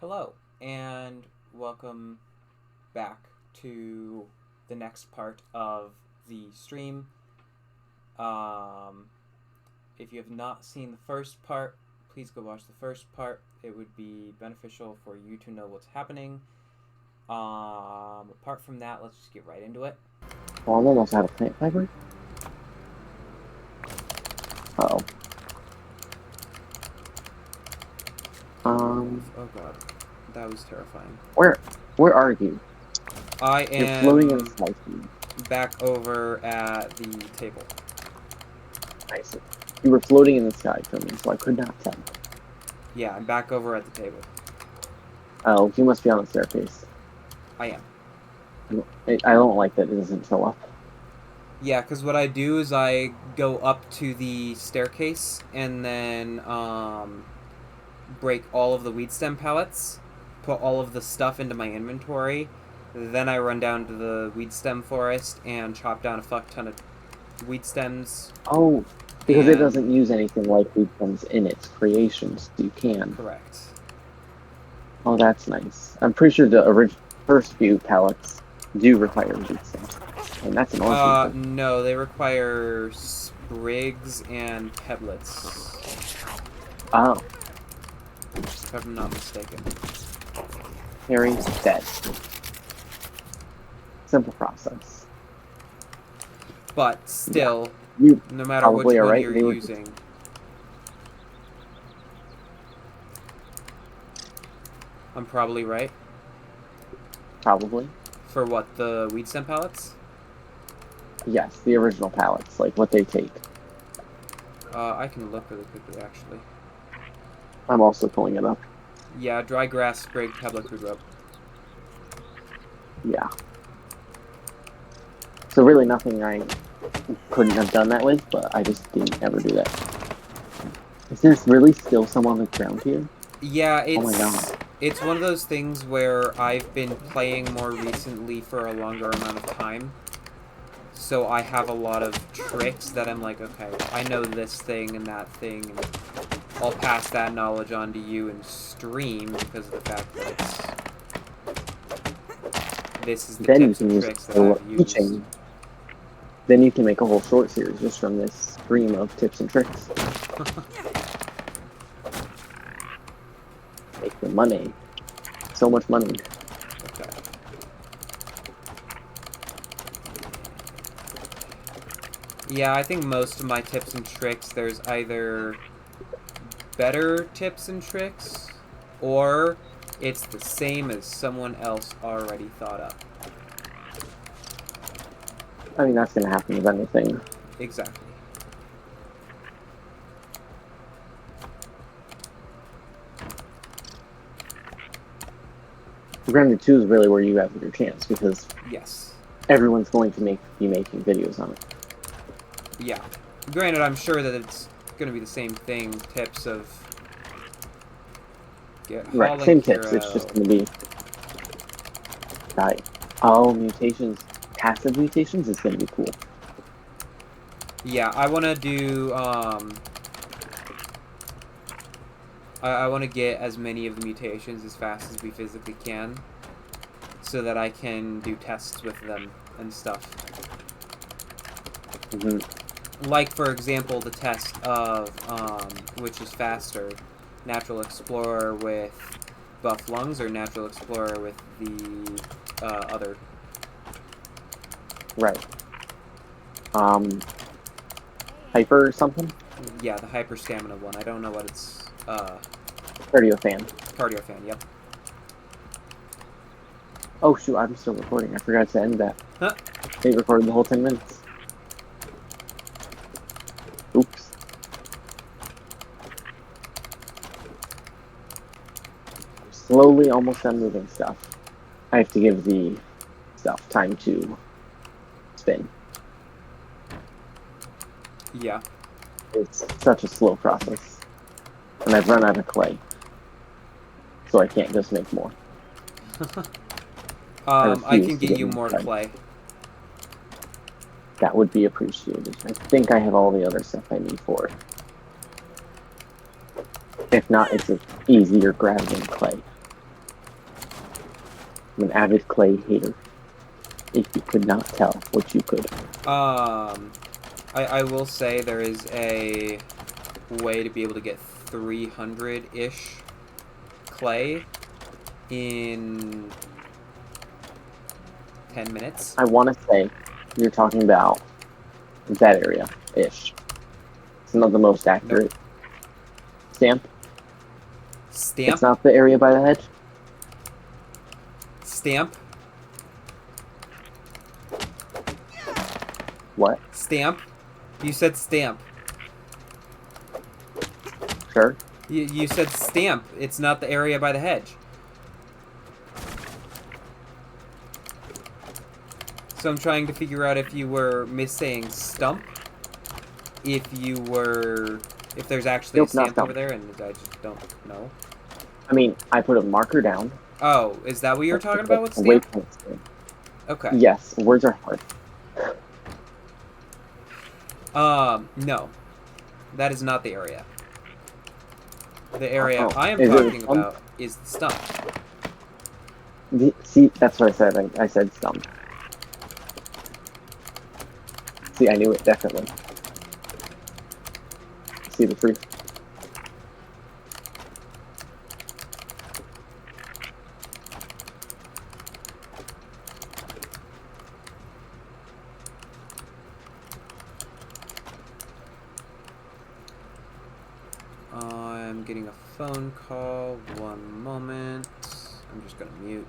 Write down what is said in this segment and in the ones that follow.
Hello, and welcome back to the next part of the stream. If you have not seen the first part, please go watch the first part. It would be beneficial for you to know what's happening. Apart from that, let's just get right into it. Well, I'm almost out of plant fiber. Uh-oh. Oh god, that was terrifying. Where are you? I You're floating in am a slice feed. back over at the table. I see. You were floating in the sky for me, so I could not tell. Yeah, I'm back over at the table. Oh, you must be on the staircase. I am. I don't like that it doesn't show up. Yeah, because what I do is I go up to the staircase and then break all of the weed stem pallets, put all of the stuff into my inventory, then I run down to the weed stem forest and chop down a fuck ton of weed stems. Oh, because it doesn't use anything like weed stems in its creations, so you can. Correct. Oh, that's nice. I'm pretty sure the first few pallets do require weed stems. And that's an awesome thing. No, they require sprigs and peblets. Oh. If I'm not mistaken. Harry's dead. Simple process. But still, yeah. no matter which one right. you're using. I'm probably right. Probably. For what, the weed stem pallets? Yes, the original pallets, like what they take. I can look really quickly, actually. I'm also pulling it up. Yeah, dry grass, sprig, pebble, crude rope. Yeah. So really nothing I couldn't have done that with, but I just didn't ever do that. Is there really still some on the ground here? Yeah, it's... Oh my god. It's one of those things where I've been playing more recently for a longer amount of time. So I have a lot of tricks that I'm like, okay, I know this thing and that thing, and I'll pass that knowledge on to you in stream because of the fact that this is the Then tips and tricks that I've used. Then you can make a whole short series just from this stream of tips and tricks. Make the money. So much money. Okay. Yeah, I think most of my tips and tricks, there's either better tips and tricks, or it's the same as someone else already thought up. I mean, that's going to happen with anything. Exactly. Granted 2 is really where you have your chance, because yes, everyone's going to be making videos on it. Yeah. Granted, I'm sure that it's going to be the same thing, tips of... Right, same tips, it's just going to be... Oh, mutations, passive mutations is going to be cool. Yeah, I want to do, I want to get as many of the mutations as fast as we physically can, so that I can do tests with them and stuff. Mm-hmm. Like, for example, the test of, which is faster, Natural Explorer with buff lungs or Natural Explorer with the, other. Right. Hyper or something? Yeah, the hyper stamina one. I don't know what it's, Cardiofan. Cardiofan, yep. Oh shoot, I'm still recording. I forgot to end that. Huh? They recorded the whole 10 minutes. Oops. I'm slowly almost done moving stuff. I have to give the stuff time to spin. Yeah. It's such a slow process. And I've run out of clay. So I can't just make more. I can get you more clay. That would be appreciated. I think I have all the other stuff I need for it. If not, it's an easier grab than clay. I'm an avid clay hater. If you could not tell, which you could. I will say there is a way to be able to get 300-ish clay in 10 minutes. I want to say you're talking about that area-ish. It's not the most accurate. Nope. Stamp? Stamp? It's not the area by the hedge? Stamp? What? Stamp? You said stamp. Sure. You said stamp. It's not the area by the hedge. So I'm trying to figure out if you were missaying stump. If there's actually Nope, a stamp stump over there, and I just don't know. I mean, I put a marker down. Oh, is that what you're talking about with stamp? Okay. Yes, words are hard. No. That is not the area. The area I am Is it talking stump? about is the stump. See, that's what I said. I said stump. See, I knew it, definitely. See the truth. I'm getting a phone call. 1 moment. I'm just gonna mute.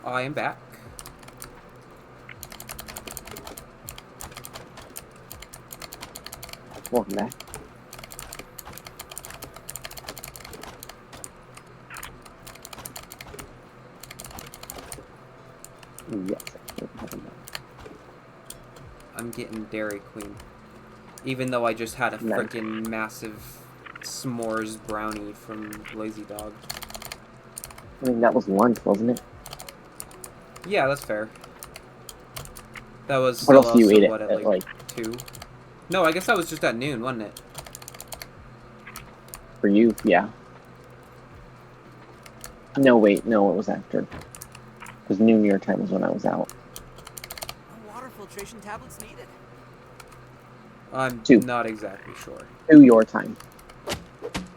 I am back. Welcome back. Yes, I'm getting Dairy Queen. Even though I just had a Nice. freaking massive s'mores brownie from Lazy Dog. I mean, that was lunch, wasn't it? Yeah, that's fair. That was What still else do you also, eat what, at at like 2? No, I guess that was just at noon, wasn't it? for you? Yeah. No, wait, no, it was after. Because noon your time was when I was out. Water filtration tablets needed. I'm 2. not exactly sure. 2 your time.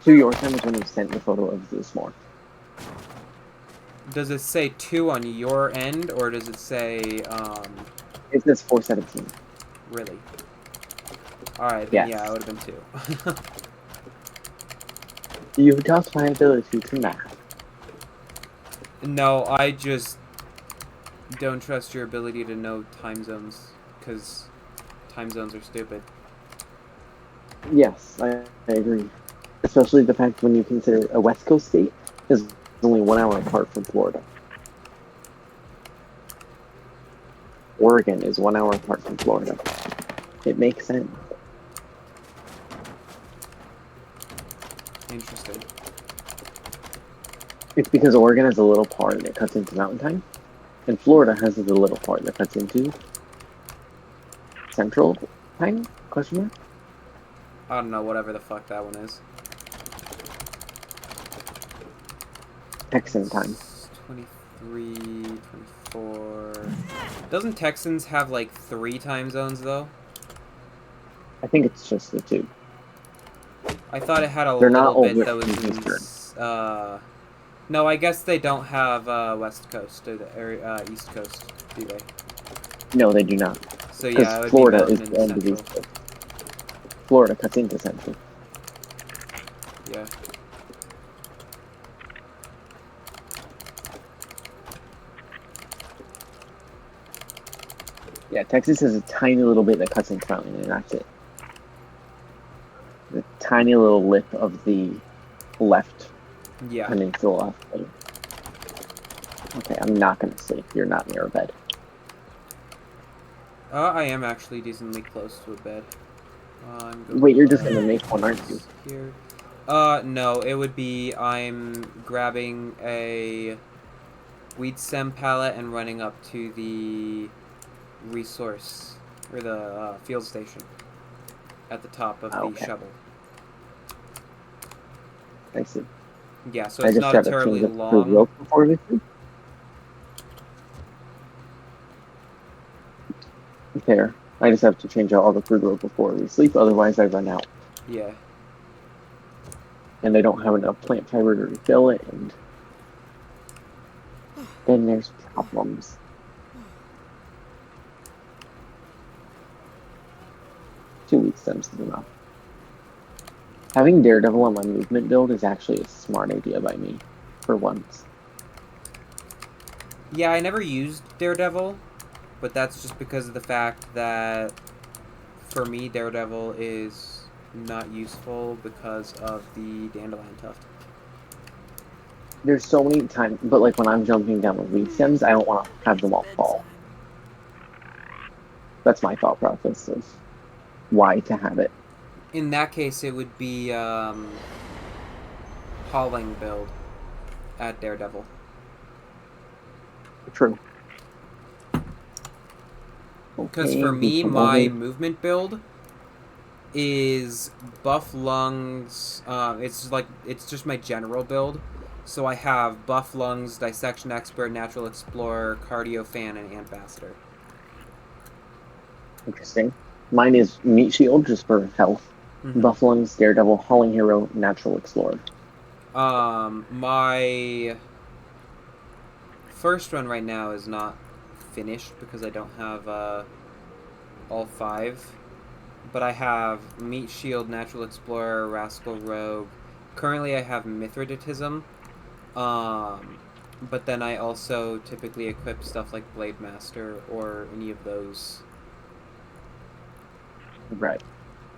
2 your time was when you sent the photo of the s'more. Does it say 2 on your end, or does it say, It says 4:17. really? Alright, then Yes. yeah, it would have been 2. You doubt my ability to math. No, I just don't trust your ability to know time zones, because time zones are stupid. Yes, I agree. Especially the fact when you consider a West Coast state is only 1 hour apart from Florida. Oregon is 1 hour apart from Florida. It makes sense. Interesting. It's because Oregon has a little part and it cuts into mountain time, and Florida has the little part that cuts into central time? Question mark? I don't know, whatever the fuck that one is. Texan time. It's 23, 24. Doesn't Texans have like 3 time zones though? I think it's just the 2. I thought it had a They're not little bit over that was in. Eastern. No, I guess they don't have West Coast or East Coast, do they? No, they do not. So yeah, Because it would Florida be is Mountain the and end of Central. East Coast. Florida cuts into Central. Yeah. Yeah, Texas has a tiny little bit that cuts into Mountain, and that's it. The tiny little lip of the left Yeah. peninsula. Okay, I'm not gonna sleep. You're not near a bed. I am actually decently close to a bed. I'm going Wait, you're just gonna make one, aren't you? here. No, it would be I'm grabbing a weed stem pallet and running up to the resource or the field station at the top of the Okay, shovel. I see. Yeah, so I it's just not a have to terribly change it through long. rope before we sleep. There. I just have to change out all the food rope before we sleep, otherwise I run out. Yeah. And I don't have enough plant fiber to refill it, and then there's problems. Two week stems is enough. Having Daredevil on my movement build is actually a smart idea by me, for once. Yeah, I never used Daredevil, but that's just because of the fact that for me Daredevil is not useful because of the dandelion tuft. There's so many times, but like when I'm jumping down the weed stems, I don't want to have them all fall. That's my thought process of why to have it. In that case, it would be hauling build at Daredevil. True. Because Okay, for we me, come my over. movement build is buff lungs. It's just my general build. So I have buff lungs, dissection expert, natural explorer, cardio fan, and ambassador. Interesting. Mine is meat shield just for health. Mm-hmm. Buff lungs, Daredevil, hauling hero, natural explorer. My first run right now is not finished because I don't have all 5. But I have Meat Shield, Natural Explorer, Rascal Rogue. Currently, I have Mithridatism. But then I also typically equip stuff like Blade Master or any of those. Right.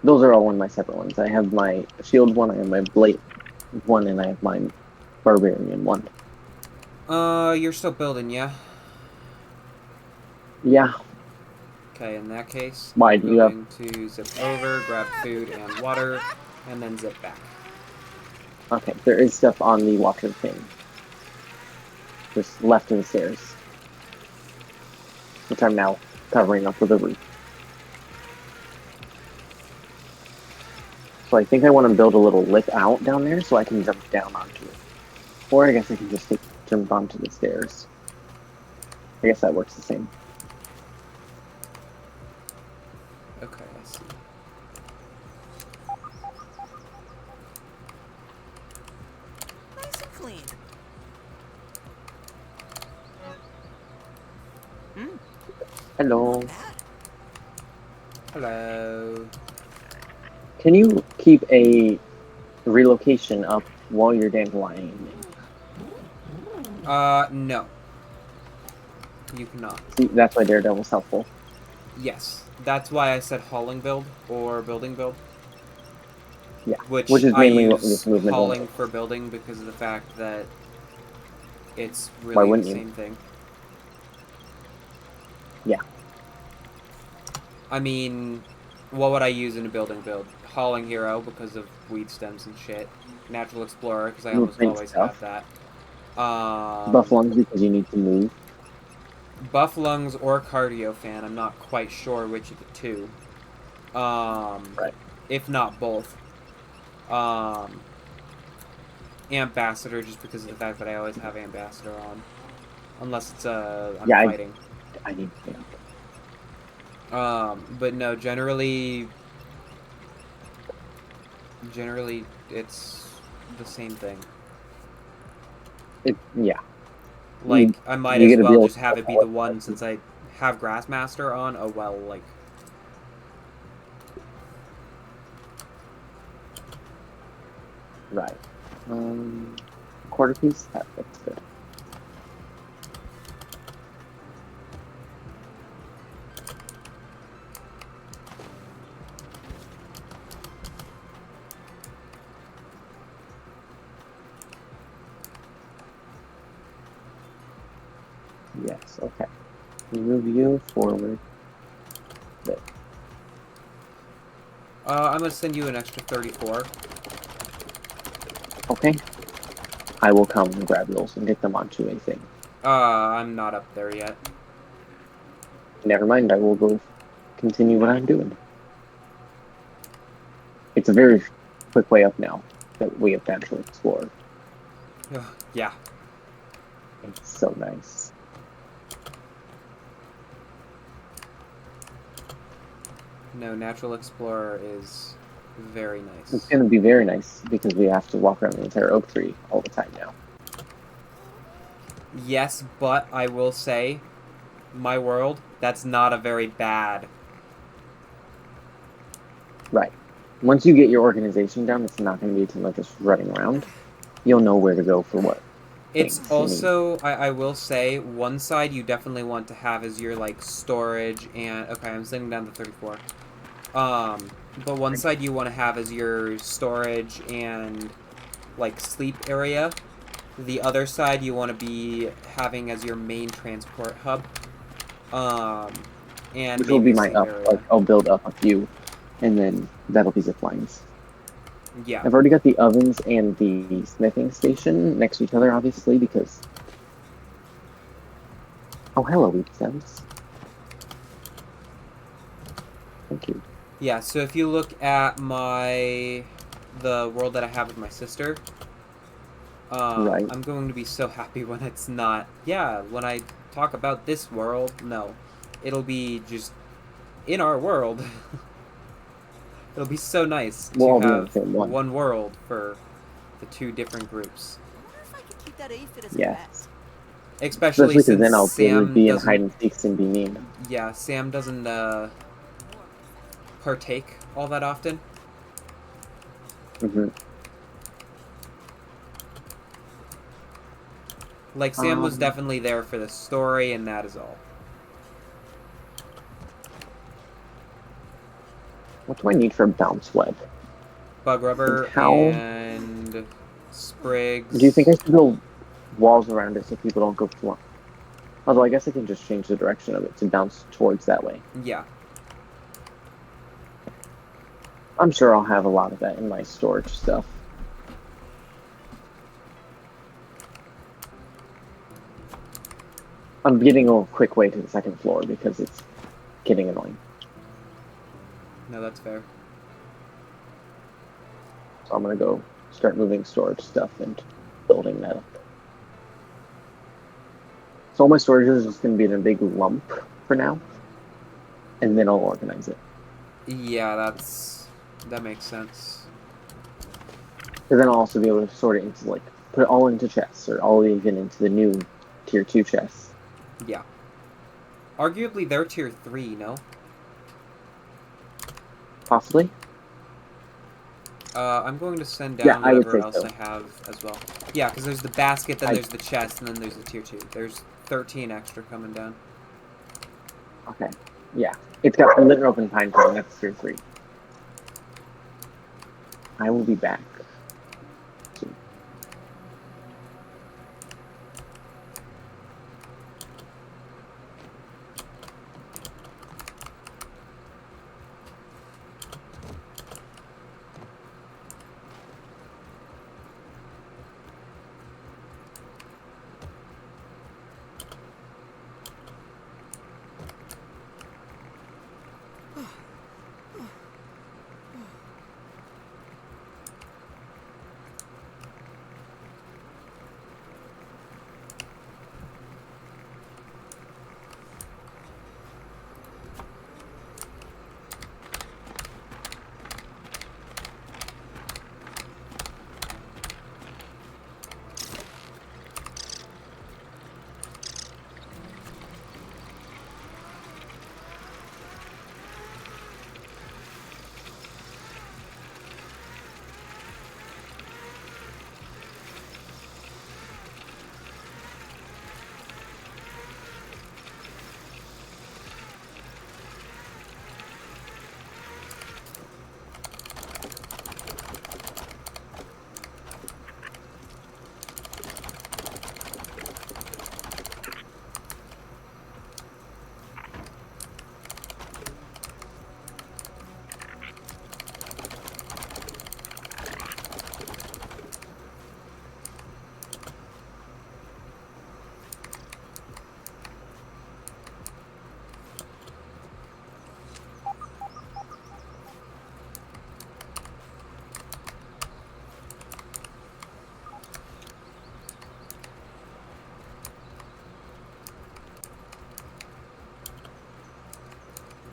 Those are all one of my separate ones. I have my shield one, I have my blade one, and I have my barbarian one. You're still building, yeah? Yeah. Okay, in that case, Why I'm do you have... going to zip over, grab food and water, and then zip back. Okay, there is stuff on the water thing. Just left of the stairs. Which I'm now covering up with a roof. So I think I want to build a little lip out down there so I can jump down onto it. Or I guess I can just jump onto the stairs. I guess that works the same. Okay, I see. Nice and clean. Hello. Hello. Can you keep a relocation up while you're dandelioning? No. You cannot. See, that's why Daredevil's helpful. Yes. That's why I said hauling build or building build. Yeah, Which is I mainly what use this movement hauling will. for building because of the fact that it's Why really the wouldn't you? same thing. Yeah. I mean, what would I use in a building build? Hauling hero because of weed stems and shit. Natural explorer because I almost Movement always stuff. have that. Buff lungs because you need to move. Buff lungs or cardio fan. I'm not quite sure which of the two. Right. If not both. Ambassador just because of the fact that I always have ambassador on. unless it's I'm Yeah, fighting. I need. But no, generally it's the same thing. Yeah. Like I might You as got to be well able just to have tell it be the what. one since I have Grassmaster on. Oh well, like. Right. Quarter piece. That's good. Yes. Okay. Move you forward. There. I'm gonna send you an extra 34. Okay. I will come and grab those and get them onto a thing. I'm not up there yet. Never mind. I will go continue what I'm doing. It's a very quick way up now that we have natural explore. Yeah. It's so nice. No, Natural Explorer is very It's nice. going to be very nice because we have to walk around the entire oak tree all the time now. Yes, but I will say, my world, that's not a very bad. Right. Once you get your organization down, it's not going to be a ton of just running around. You'll know where to go for what It's things you need. also, I will say, one side you definitely want to have is your, like, storage and... Okay, I'm sitting down to 34. But one side you want to have is your storage and, like, sleep area. The other side you want to be having as your main transport hub. And Which will maybe be a my sleep up. Like, area. I'll build up a few, and then that'll be zip lines. Yeah. I've already got the ovens and the smithing station next to each other, obviously, because... Oh, hello, wheat stems. Thank you. Yeah, so if you look at the world that I have with my sister, Right. I'm going to be so happy when it's not. Yeah, when I talk about this world, no, it'll be just in our world. It'll be so nice We'll to all be on the have same one. one world for the two different groups, I wonder if I could keep that aphid as a Yes. pet. especially Especially because since then I'll be able to Sam be in hide doesn't. and seeks and be mean. Yeah, Sam doesn't partake all that often. Mm-hmm. Like Sam was definitely there for the story, and that is all. What do I need for a bounce web? Bug And rubber how and do you think I sprigs. should build walls around it so people don't go flying? Although I guess I can just change the direction of it to bounce towards that way. Yeah. I'm sure I'll have a lot of that in my storage stuff. I'm getting a quick way to the second floor because it's getting annoying. No, that's fair. So I'm gonna go start moving storage stuff and building that up. So all my storage is just gonna be in a big lump for now, and then I'll organize it. Yeah, that makes sense. Because then I'll also be able to sort it into, like, put it all into chests, or all even into the new tier 2 chests. Yeah. Arguably, they're tier 3, no? Possibly? I'm going to send Yeah, down I would whatever say else so. I have as well. Yeah, because there's the basket, then I, there's the chest, and then there's the tier 2. There's 13 extra coming down. okay. Yeah. It's got lit and open pine cone, that's tier 3. I will be back soon.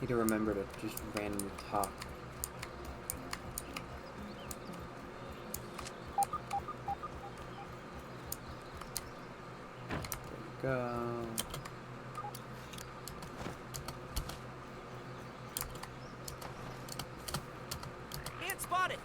Need to remember to just randomly talk. There we go. Ant spotted.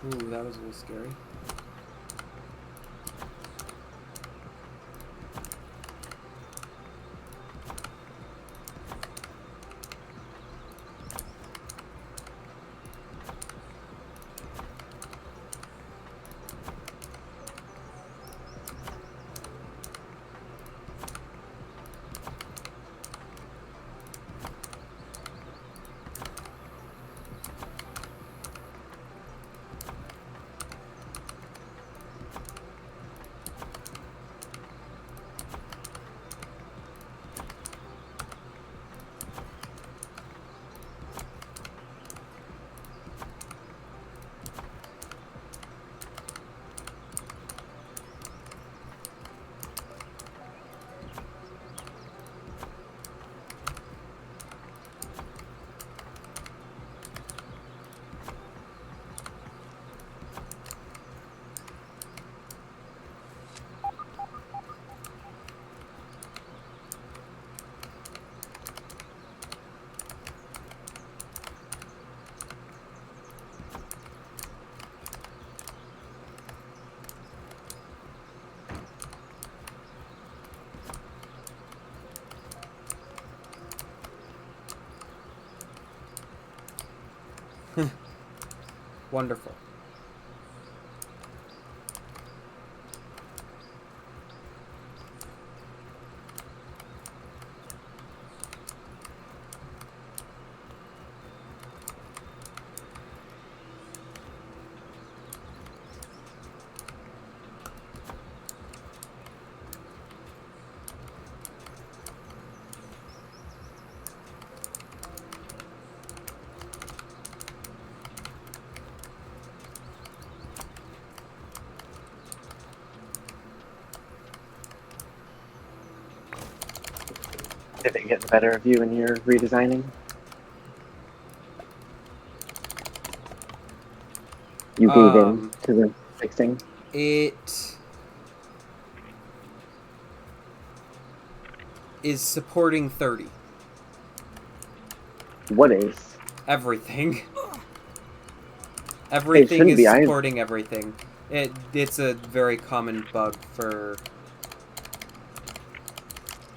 Ooh, that was a little scary. Wonderful. Did it get the better of you when you're redesigning? You gave in to the fixing? It is supporting 30. What is? Everything. Everything is supporting everything. It's a very common bug for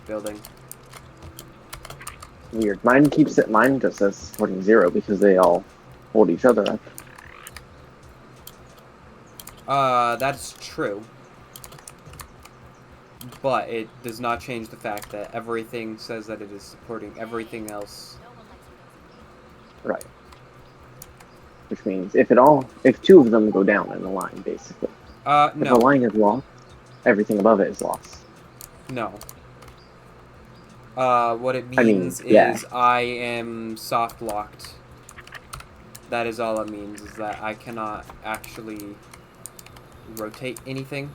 building. Weird. Mine just says supporting 0 because they all hold each other up. That's true. But it does not change the fact that everything says that it is supporting everything else. Right. Which means if two of them go down in a line, basically. No. If a line is lost, everything above it is lost. No. What it I mean, means yeah. is I am soft locked. That is all it means, is that I cannot actually rotate anything.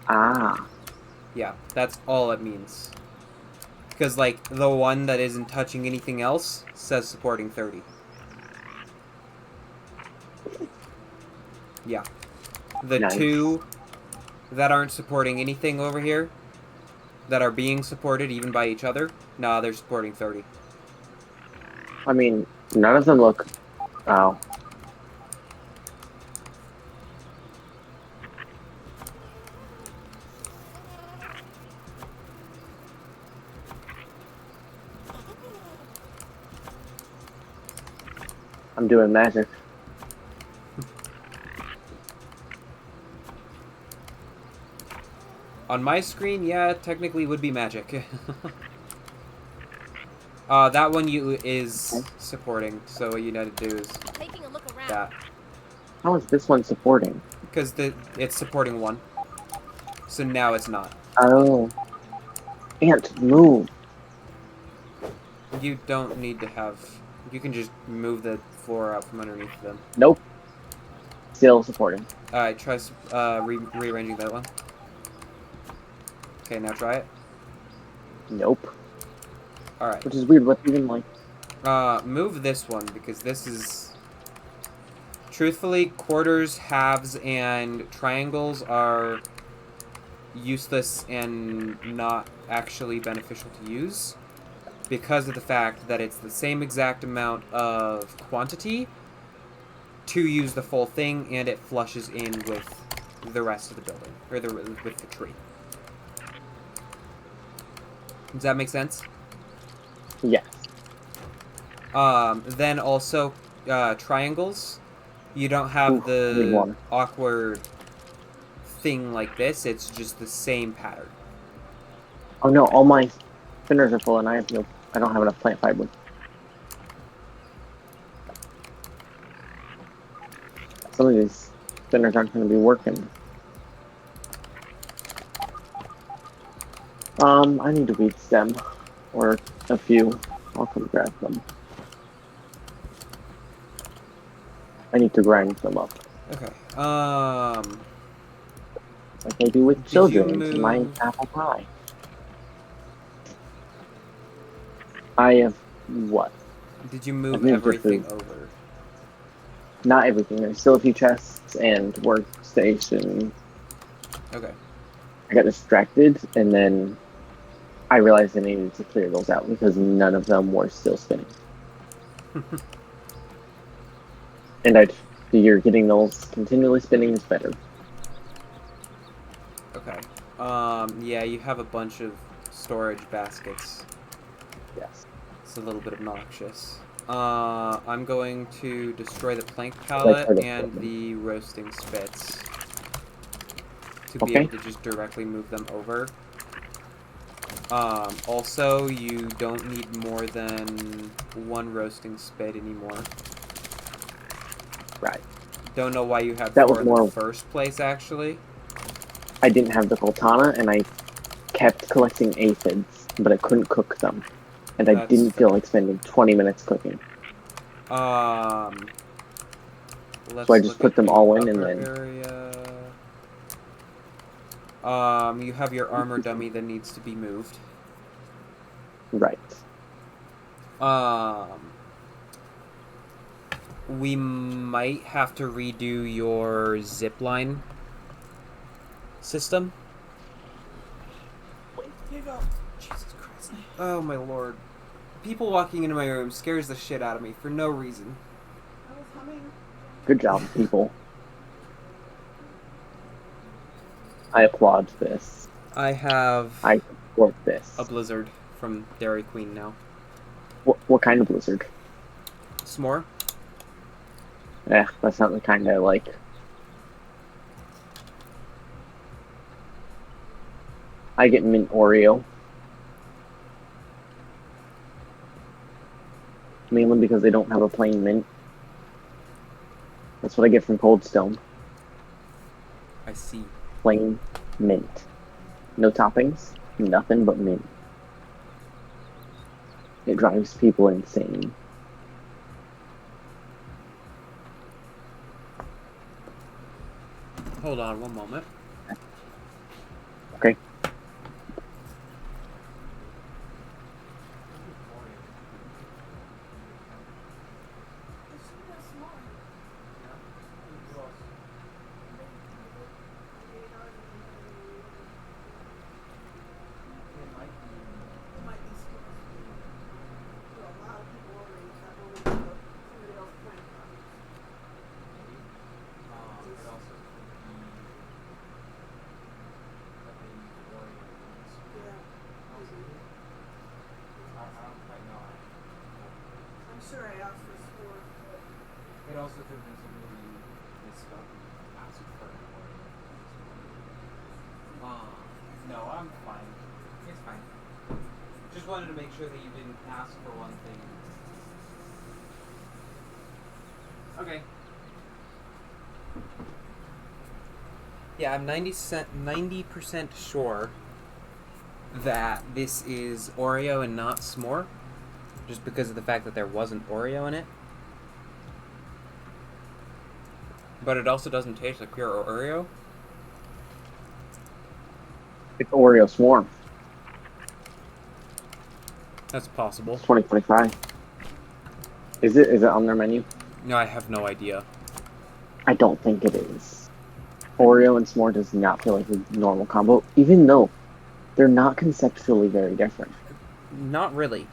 Ah. Yeah, that's all it means. Because, like, the one that isn't touching anything else says supporting 30. Yeah. The Nice. two that aren't supporting anything over here, that are being supported even by each other, nah, they're supporting 30. I mean, none of them look. Oh. I'm doing magic. On my screen, yeah, it technically would be magic. That one is supporting, so what you need to do is Taking a look around. that. How is this one supporting? Because it's supporting one. So now it's not. Oh. Ant, move. You don't need to have... You can just move the floor out from underneath them. Nope. Still supporting. Alright, try rearranging that one. Okay, now try it. Nope. Alright. Which is weird. What's even like? Move this one, because this is... Truthfully, quarters, halves, and triangles are useless and not actually beneficial to use, because of the fact that it's the same exact amount of quantity to use the full thing, and it flushes in with the rest of the building, or with the tree. Does that make sense? Yes. Then also, triangles. You don't have Ooh, I need the water. awkward thing like this, it's just the same pattern. Oh no, all my spinners are full, and I don't have enough plant fiber. Some of these spinners aren't going to be working. I need a weed stem, or a few. I'll come grab them. I need to grind them up, Okay. like I do with Did you children to my move- apple pie. I have what? Did you I've move moved everything different- over? Not everything. There's still a few chests and workstation. Okay. I got distracted, and then I realized I needed to clear those out because none of them were still spinning. And I figure getting those continually spinning is better. Okay. Yeah, you have a bunch of storage baskets. Yes. It's a little bit obnoxious. I'm going to destroy the plank Like pallet part of and it. the roasting spits to be Okay. able to just directly move them over. Also, you don't need more than one roasting spit anymore. Right. Don't know why you had That 4 was in more- the first place, actually. I didn't have the Coltana, and I kept collecting aphids, but I couldn't cook them. And I That's didn't fair. feel like spending 20 minutes cooking. Let's So I just look put at them the all in and upper then... area. You have your armor dummy that needs to be moved. Right. We might have to redo your zipline system. Wait, you go. Jesus Christ. Oh my lord. People walking into my room scares the shit out of me for no reason. I was humming. Good job, people. I applaud this. I have I support this. a blizzard from Dairy Queen now. What kind of blizzard? S'more? That's not the kind I like. I get mint Oreo. Mainly because they don't have a plain mint. That's what I get from Cold Stone. I see. Plain mint. No toppings. Nothing but mint. It drives people insane. Hold on one moment. Okay. I'm sure I asked this for. It also could have been something you misspelled and asked for an Oreo. No, I'm fine. It's fine. Just wanted to make sure that you didn't ask for one thing. Okay. Yeah, I'm 90% sure that this is Oreo and not s'more, just because of the fact that there wasn't Oreo in it. But it also doesn't taste like pure Oreo. It's Oreo Swarm. That's possible. It's 2025. Is it on their menu? No, I have no idea. I don't think it is. Oreo and s'more does not feel like a normal combo, even though they're not conceptually very different. Not really.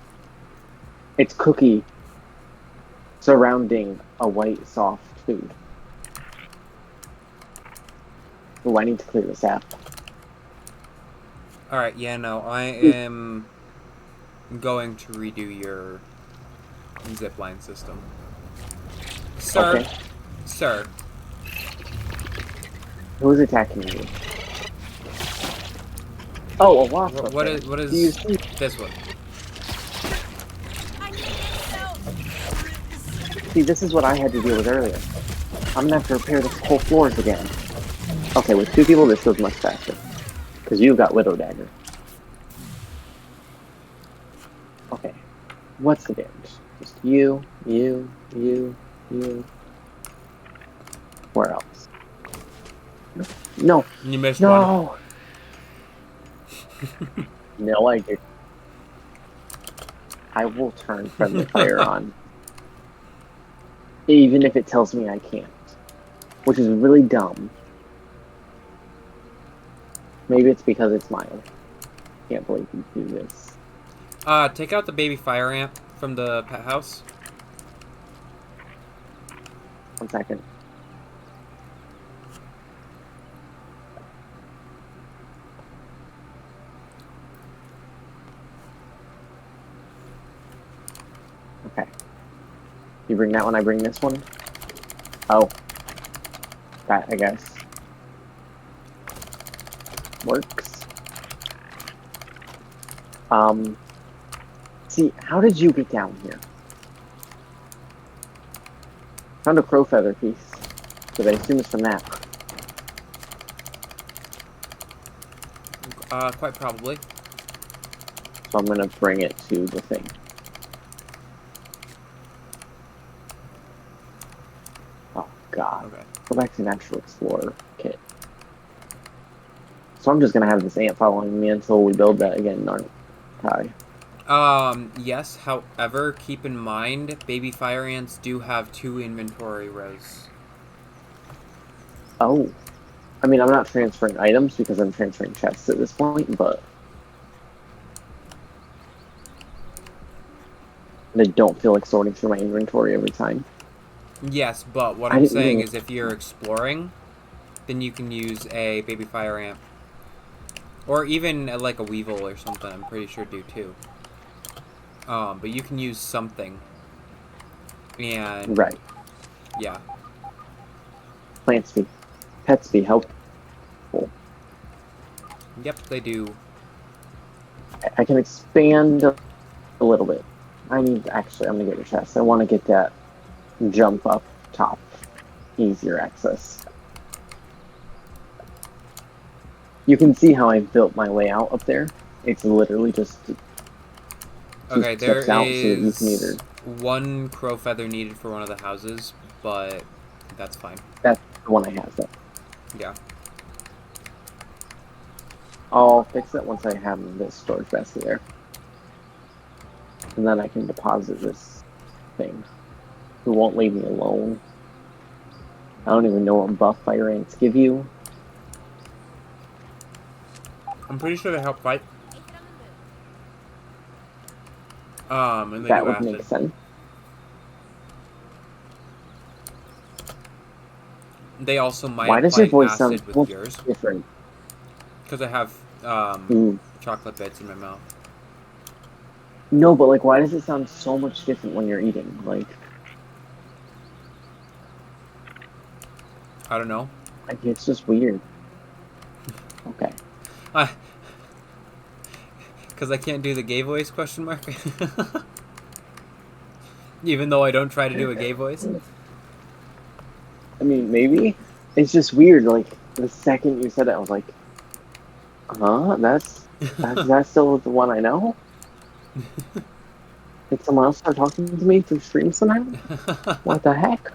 It's cookie surrounding a white, soft food. Oh, I need to clear this app. Alright, yeah, no, I am going to redo your zipline system. Sir. Okay. Sir. Who is attacking you? Oh, a wasp. What is Do you see? this one? I need help. See, this is what I had to deal with earlier. I'm gonna have to repair this whole floors again. Okay, with 2 people, this goes much faster. Because you've got Widow Dagger. Okay. What's the damage? Just you. Where else? No. You missed one. No! No, I did. I will turn friendly fire on. Even if it tells me I can't. Which is really dumb. Maybe it's because it's mild. Can't believe you do this. Take out the baby fire ant from the pet house. 1 second. Okay. You bring that one, I bring this one. Oh. That, I guess. Works. See, how did you get down here? Found a crow feather piece. So I assume it's from that. Quite probably. So I'm gonna bring it to the thing. Oh god. Okay. Go back to Natural Explorer kit. So I'm just gonna have this ant following me until we build that again, aren't I? Yes, however, keep in mind, baby fire ants do have 2 inventory rows. Oh. I mean, I'm not transferring items because I'm transferring chests at this point, but... I don't feel like sorting through my inventory every time. Yes, but what I I'm didn't saying even- is if you're exploring, then you can use a baby fire ant. Or even like a weevil or something, I'm pretty sure do too. But you can use something. And... Right. Yeah. Plants be... Pets be helpful. Yep, they do. I can expand a little bit. I need... Actually, I'm gonna get your chest. I want to get that jump up top. Easier access. You can see how I built my way out up there. It's literally just 2 Okay, there steps out so that you can either. is one crow feather needed for one of the houses, but that's fine. That's the one I have. Though. Yeah. I'll fix it once I have this storage basket there, and then I can deposit this thing. Who won't leave me alone? I don't even know what buff fire ants give you. I'm pretty sure they help fight. And they That do would make acid. sense. They also might Why does your apply voice sound acid so with yours. different? Because I have Mm. chocolate bits in my mouth. No, but like, why does it sound so much different when you're eating? Like I don't know. it's just weird. Okay. Because I can't do the gay voice question mark. Even though I don't try to do a gay voice. I mean, maybe it's just weird. Like the second you said it, I was like, "Huh? That's still the one I know." Did someone else start talking to me through stream somehow? What the heck?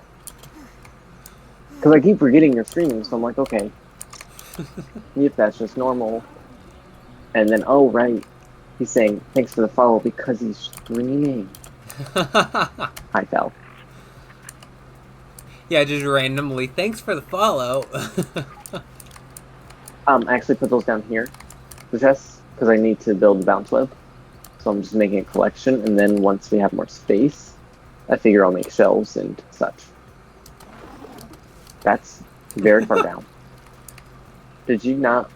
Because I keep forgetting you're streaming, so I'm like, okay, if that's just normal. And then, oh right, he's saying thanks for the follow because he's streaming. I fell. Yeah, just randomly. Thanks for the follow. I actually put those down here, the chests, because I need to build the bounce web. So I'm just making a collection, and then once we have more space, I figure I'll make shelves and such. That's very far down. Did you not?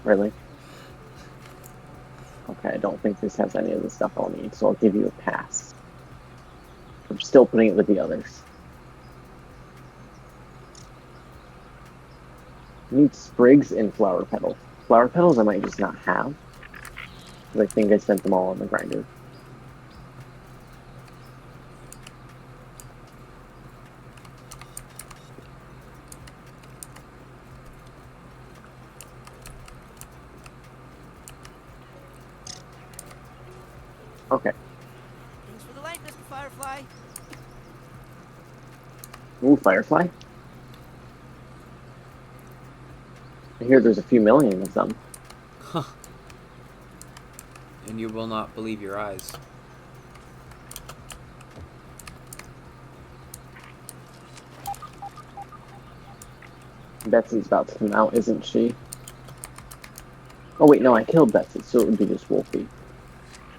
Really? Okay, I don't think this has any of the stuff I'll need, so I'll give you a pass. I'm still putting it with the others. I need sprigs and flower petals. Flower petals I might just not have. Because I think I spent them all on the grinder. Okay. Thanks for the light, Mr. Firefly. Ooh, firefly. I hear there's a few million of them. Huh. And you will not believe your eyes. Betsy's about to come out, isn't she? Oh wait, no, I killed Betsy, so it would be just Wolfie.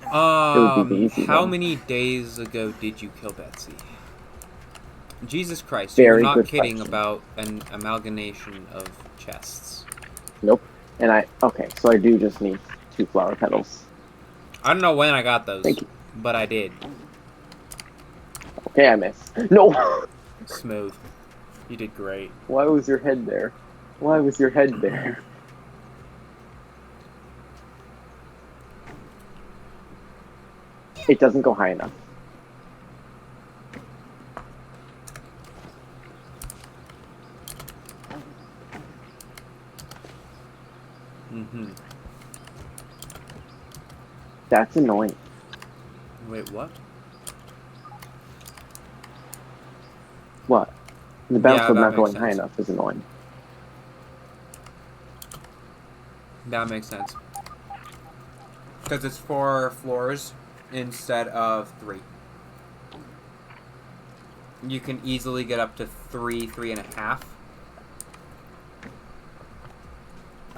It would be the easy How one. many days ago did you kill Betsy? Jesus Christ, you were Very not good kidding question. about an amalgamation of chests. Nope. And okay, so I do just need 2 flower petals. I don't know when I got those, Thank you. but I did. Okay, I missed. No! Smooth. You did great. Why was your head there? Why was your head there? It doesn't go high enough. Mm-hmm. That's annoying. Wait, what? What? The bounce Yeah, web that not makes going high sense. enough is annoying. That makes sense. Because it's 4 floors instead of 3. You can easily get up to 3.5.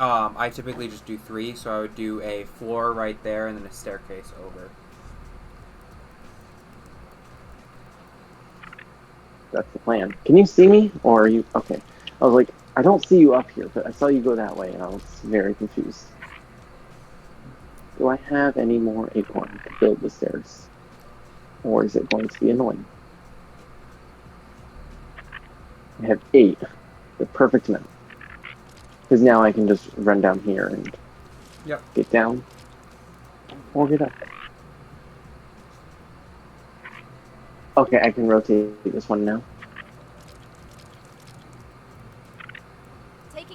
I typically just do 3, so I would do a floor right there and then a staircase over. That's the plan. Can you see me? Or are you... Okay. I was like, I don't see you up here, but I saw you go that way, and I was very confused. Do I have any more acorn to build the stairs? Or is it going to be annoying? I have 8. The perfect amount. Because now I can just run down here and get down. Or get up. Okay, I can rotate this one now. Taking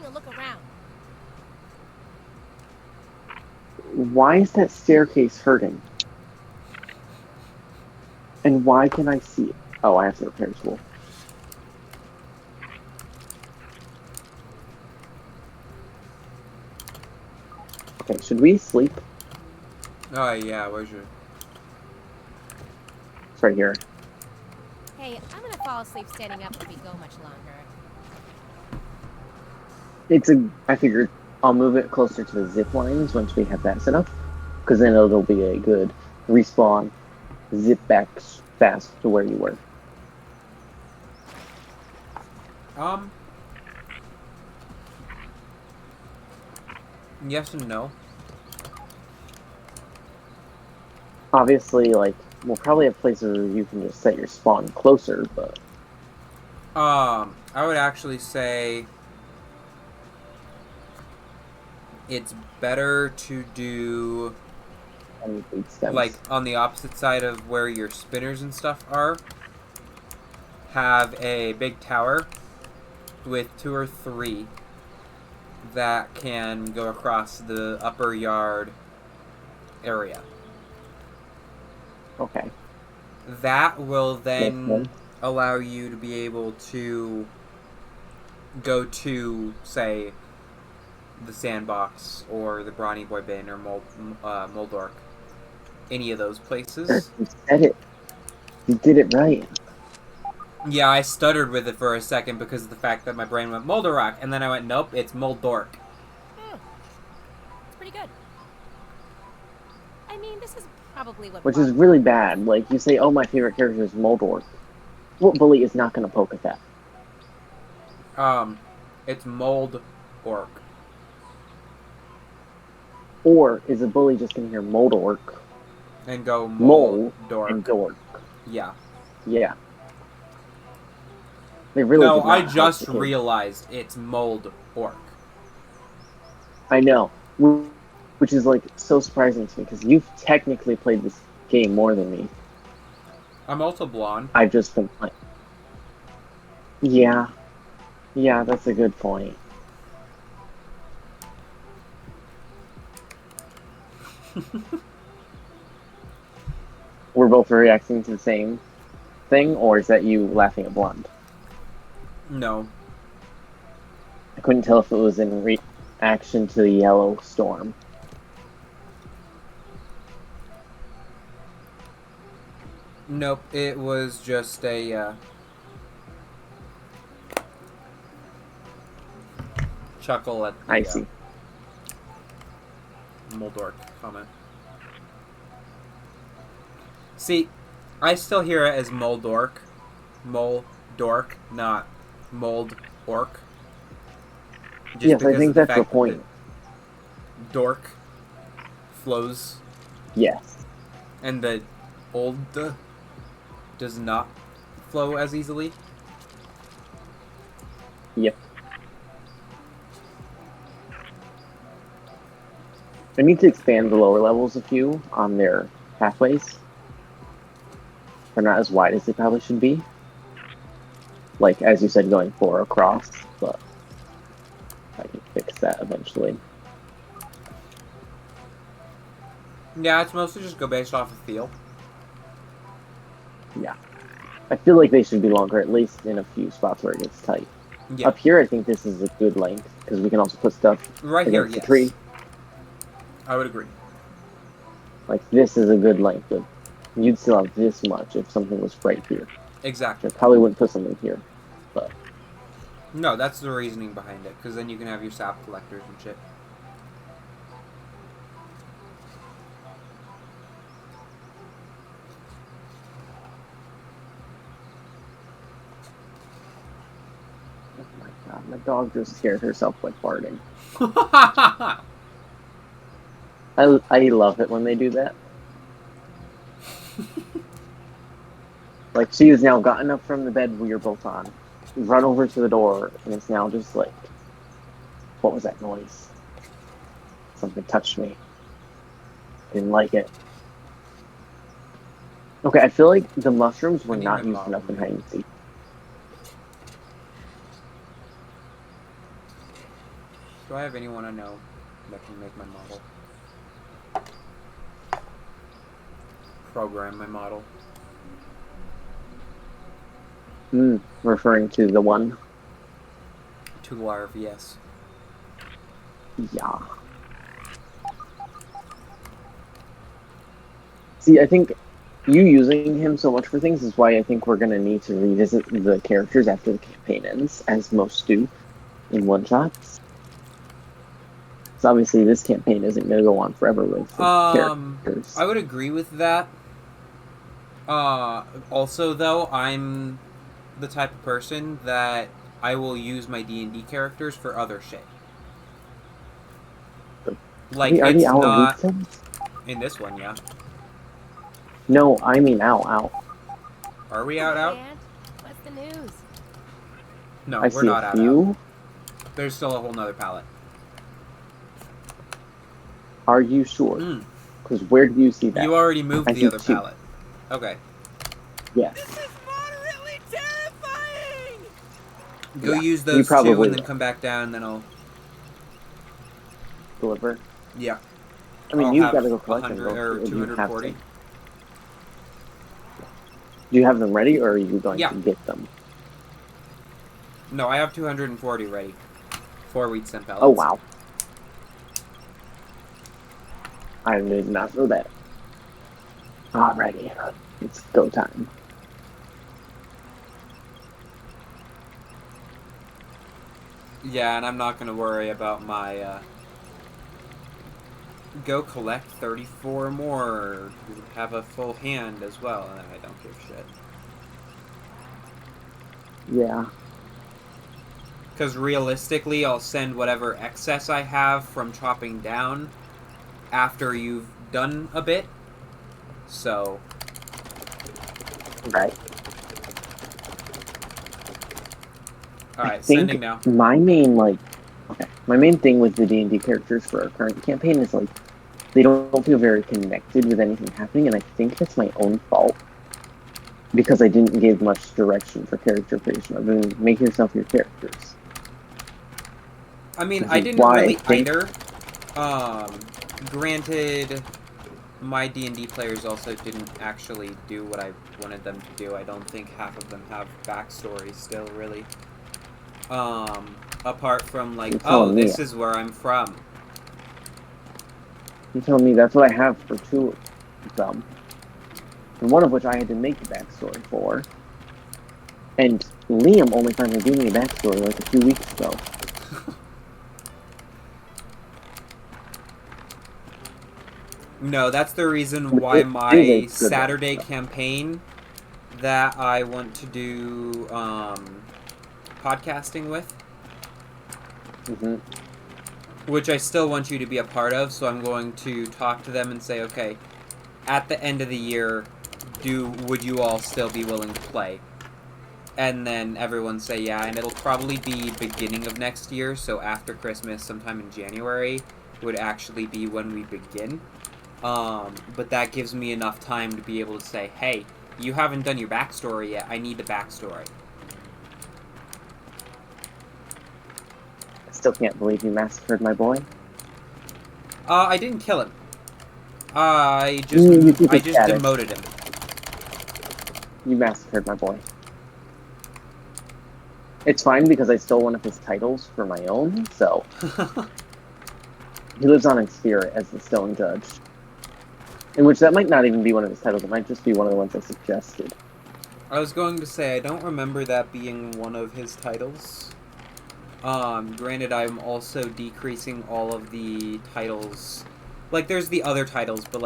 Why is that staircase hurting? And why can I see it? Oh, I have to repair tool. Okay, should we sleep? Oh, yeah, where's your... It's right here. Hey, I'm gonna fall asleep standing up if we go much longer. I figured I'll move it closer to the zip lines once we have that set up. Because then it'll be a good respawn, zip back fast to where you were. Yes and no. Obviously, like, we'll probably have places where you can just set your spawn closer, but... I would actually say it's better to do like on the opposite side of where your spinners and stuff are. Have a big tower with 2 or 3 that can go across the upper yard area. Okay. That will then allow you to be able to go to, say, the Sandbox or the Brawny Boy Bin or Moldork. Any of those places. You said it. You did it right. Yeah, I stuttered with it for a second because of the fact that my brain went Moldorok, and then I went, nope, it's Moldork. It's pretty good. I mean, this is probably what... Which is really bad. Like, you say, oh, my favorite character is Moldork. What bully is not going to poke at that? It's Mold Orc. Or is a bully just going to hear Moldork And go Mole Dork. and Dork? Yeah. Yeah. They really No, did not I help just the kid. realized it's Mold Orc. I know. Which is, like, so surprising to me, because you've technically played this game more than me. I'm also blonde. I've just been playing. Yeah. Yeah, that's a good point. We're both reacting to the same thing, or is that you laughing at blonde? No. I couldn't tell if it was in reaction to the yellow storm. Nope, it was just a, chuckle at the, I see. Moldork comment. See, I still hear it as Moldork. Moldork, not Mold Orc. Just Yes, I think that's the point. That dork flows. Yes. And the old does not flow as easily. Yep. I need to expand the lower levels a few on their pathways. They're not as wide as they probably should be. Like, as you said, going 4 across, but I can fix that eventually. Yeah, it's mostly just go based off of feel. Yeah. I feel like they should be longer, at least in a few spots where it gets tight. Yeah. Up here, I think this is a good length, because we can also put stuff right here, against yes. the tree. I would agree. Like, this is a good length. You'd still have this much if something was right here. Exactly. I probably wouldn't put something here, but... No, that's the reasoning behind it, because then you can have your sap collectors and shit. Oh my god, my dog just scared herself by farting. I love it when they do that. Like, she has now gotten up from the bed we are both on, run over to the door, and it's now just like, what was that noise? Something touched me. Didn't like it. Okay, I feel like the mushrooms were not used enough in hide and seek. Do I have anyone I know that can make my model? program my model. Referring to the one. To Larv, yes. Yeah. See, I think you using him so much for things is why I think we're going to need to revisit the characters after the campaign ends, as most do in one-shots. So obviously this campaign isn't going to go on forever with the characters. I would agree with that. Also, though, I'm the type of person that I will use my D&D characters for other shit. Like, Are it's the owl not... weekends? In this one, yeah. No, I mean out. Are we Hey, out? Aunt. What's the news? No, I we're see not a out. few. There's still a whole nother palette. Are you sure? Because where do you see that? You already moved I the see other 2. palette. Okay. Yes. This is moderately terrifying! Go Yeah, use you those two probably and then will. come back down, and then I'll... Deliver. Yeah. I mean, I'll you've have got to go collect them. 100 or Do you have 240. to? Do you have them ready, or are you going Yeah. to get them? No, I have 240 ready. 4 wheat stem pellets. Oh, wow. I did not know that. Alrighty. It's go time. Yeah, and I'm not going to worry about my... Go collect 34 more. Have a full hand as well, and I don't give shit. Yeah. Because realistically, I'll send whatever excess I have from chopping down after you've done a bit. So... Right. Alright, sending now. My main, my main thing with the D&D characters for our current campaign is, they don't feel very connected with anything happening, and I think that's my own fault. Because I didn't give much direction for character creation, other than make yourself your characters. I mean, This I is didn't why really I think- either. Granted, my D&D players also didn't actually do what I wanted them to do. I don't think half of them have backstory still, really. Apart from, oh, this is where I'm from. You're telling me that's what I have for 2 of them. And one of which I had to make the backstory for. And Liam only finally gave me a backstory a few weeks ago. No, that's the reason why my Saturday campaign that I want to do podcasting with, which I still want you to be a part of, so I'm going to talk to them and say, okay, at the end of the year, would you all still be willing to play? And then everyone say yeah, and it'll probably be beginning of next year, so after Christmas, sometime in January, would actually be when we begin. But that gives me enough time to be able to say, hey, you haven't done your backstory yet, I need the backstory. I still can't believe you massacred my boy. I didn't kill him. I just demoted him. You massacred my boy. It's fine because I stole one of his titles for my own, so... He lives on in spirit as the Stone Judge. In which that might not even be one of his titles, it might just be one of the ones I suggested. I was going to say, I don't remember that being one of his titles. Granted, I'm also decreasing all of the titles. There's the other titles, but,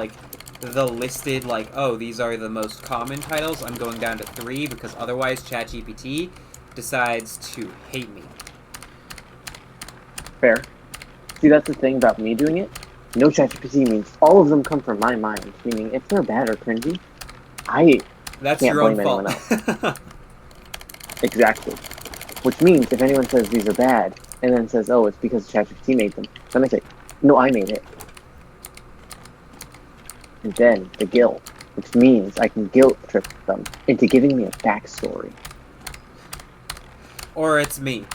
the listed, oh, these are the most common titles, I'm going down to 3, because otherwise ChatGPT decides to hate me. Fair. See, that's the thing about me doing it. No ChatGPT means all of them come from my mind, meaning if they're bad or cringy, I That's can't your own blame fault. anyone else. Exactly. Which means if anyone says these are bad, and then says, oh, it's because ChatGPT made them, then I say, no, I made it. And then the guilt, which means I can guilt trip them into giving me a backstory. Or it's me.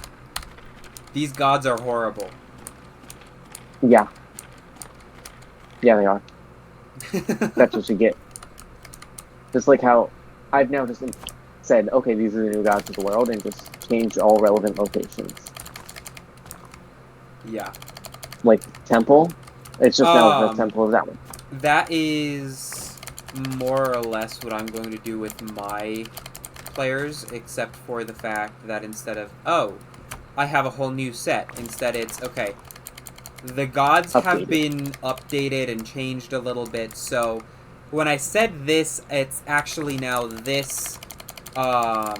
These gods are horrible. Yeah. Yeah, they are. That's what you get. Just like how I've now just said, okay, these are the new gods of the world, and just changed all relevant locations. Yeah. Like temple, it's just now the temple of that one. That is more or less what I'm going to do with my players, except for the fact that instead of, oh, I have a whole new set, instead it's, okay, the gods have been updated and changed a little bit, so when I said this, it's actually now this, but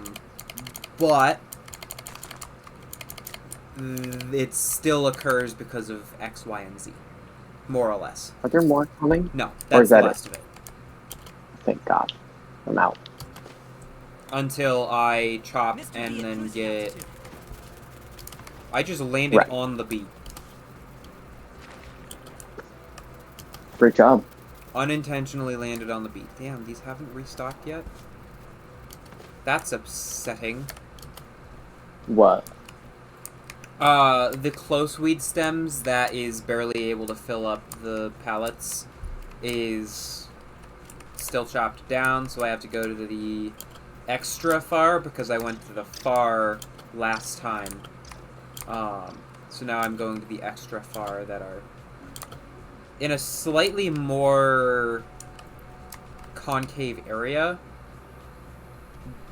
it still occurs because of X, Y, and Z. More or less. Are there more coming? No, that's the last of it. Thank God. I'm out. Until I chop and then get... I just landed on the beat. Great job. Unintentionally landed on the beat. Damn, these haven't restocked yet? That's upsetting. What? The close weed stems that is barely able to fill up the pallets is still chopped down, so I have to go to the extra far because I went to the far last time. So now I'm going to the extra far that are in a slightly more concave area,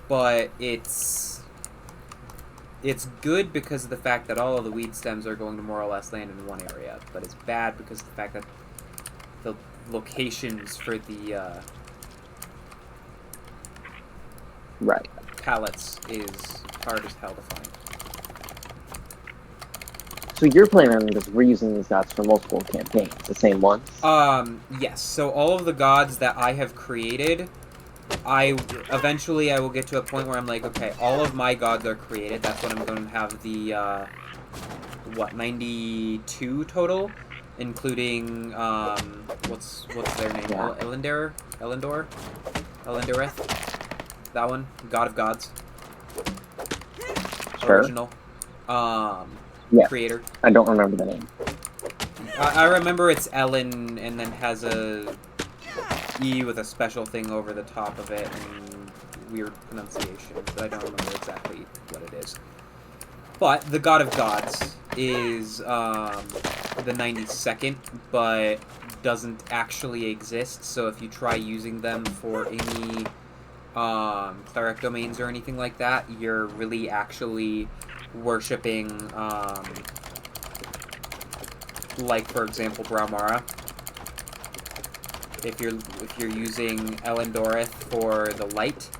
but it's good because of the fact that all of the weed stems are going to more or less land in one area, but it's bad because of the fact that the locations for the pallets is hard as hell to find. So you're planning on just reusing these gods for multiple campaigns, the same ones? Yes. So all of the gods that I have created, eventually I will get to a point where I'm like, okay, all of my gods are created. That's when I'm going to have the, 92 total, including, what's their name? Yeah. Elendoreth? That one? God of Gods. Sure. Original. Yeah. Creator. I don't remember the name. I remember it's Ellen, and then has a E with a special thing over the top of it, and weird pronunciation, but I don't remember exactly what it is. But the God of Gods is the 92nd, but doesn't actually exist, so if you try using them for any cleric domains or anything like that, you're really actually worshipping, like, for example, Braumara. If you're using Elendoreth for the light?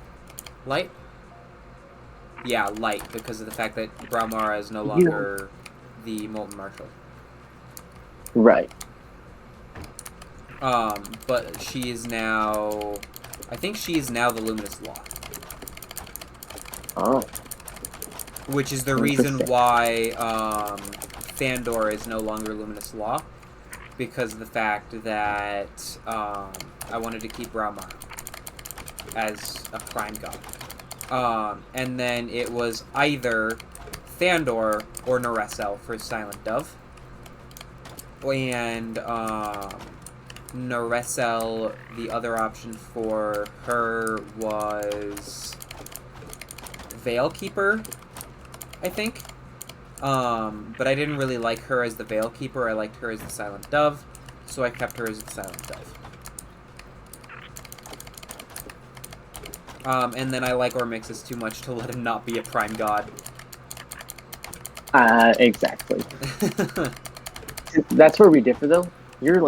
Yeah, light, because of the fact that Braumara is no longer the Molten Marshal. Right. But she is now... I think she is now the Luminous Law. Oh. Which is the reason why, Thandor is no longer Luminous Law. Because of the fact that, I wanted to keep Braumara as a prime god. And then it was either Thandor or Naressel for Silent Dove. And, Naressel, the other option for her was Veilkeeper, I think. But I didn't really like her as the Veilkeeper. I liked her as the Silent Dove, so I kept her as the Silent Dove. And then I like Ormixis too much to let him not be a prime god. Exactly. That's where we differ, though. You're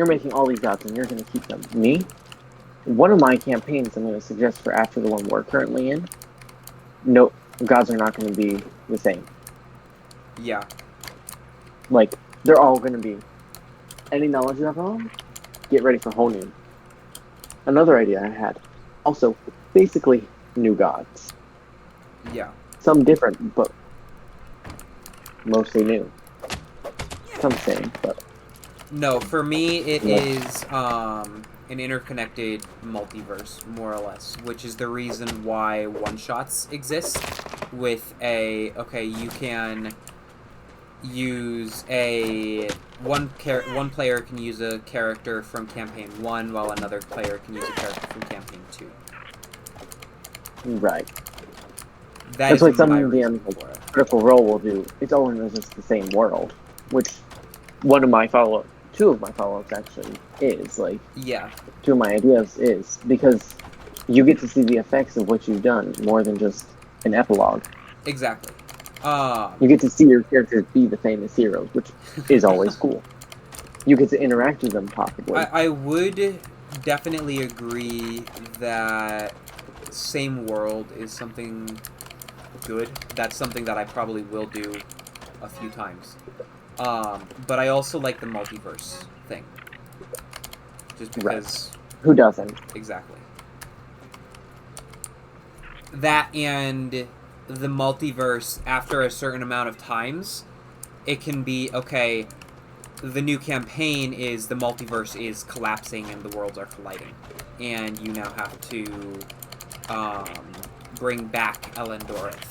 making all these gods and you're going to keep them. Me? One of my campaigns I'm going to suggest for after the one we're currently in, no, gods are not going to be the same. Yeah. Like, they're all going to be, any knowledge of them, get ready for Honin. Another idea I had. Also, basically, new gods. Yeah. Some different, but mostly new. Some same, but... No, for me, it is, an interconnected multiverse, more or less, which is the reason why one-shots exist with okay, you can use one player can use a character from campaign 1, while another player can use a character from campaign 2. Right. That That's like is my something the reason for it. Critical Role will do. It's always just the same world, which two of my follow-ups actually is, like, Yeah, two of my ideas is, because you get to see the effects of what you've done more than just an epilogue. exactly. You get to see your characters be the famous heroes, which is always cool. You get to interact with them, possibly. I would definitely agree that same world is something good. That's something that I probably will do a few times. But I also like the multiverse thing. Just because... Right. Who doesn't? Exactly. That and the multiverse, after a certain amount of times, it can be, okay, the new campaign is the multiverse is collapsing and the worlds are colliding. And you now have to bring back Elendorith.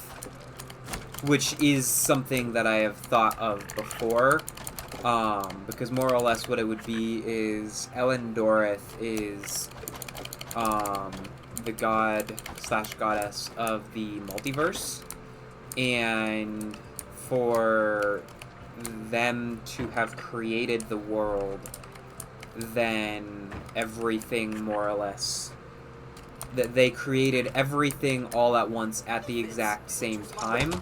Which is something that I have thought of before. Because more or less what it would be is Elendorith is the god/goddess of the multiverse. And for them to have created the world, then everything more or less... that they created everything all at once at the exact same time,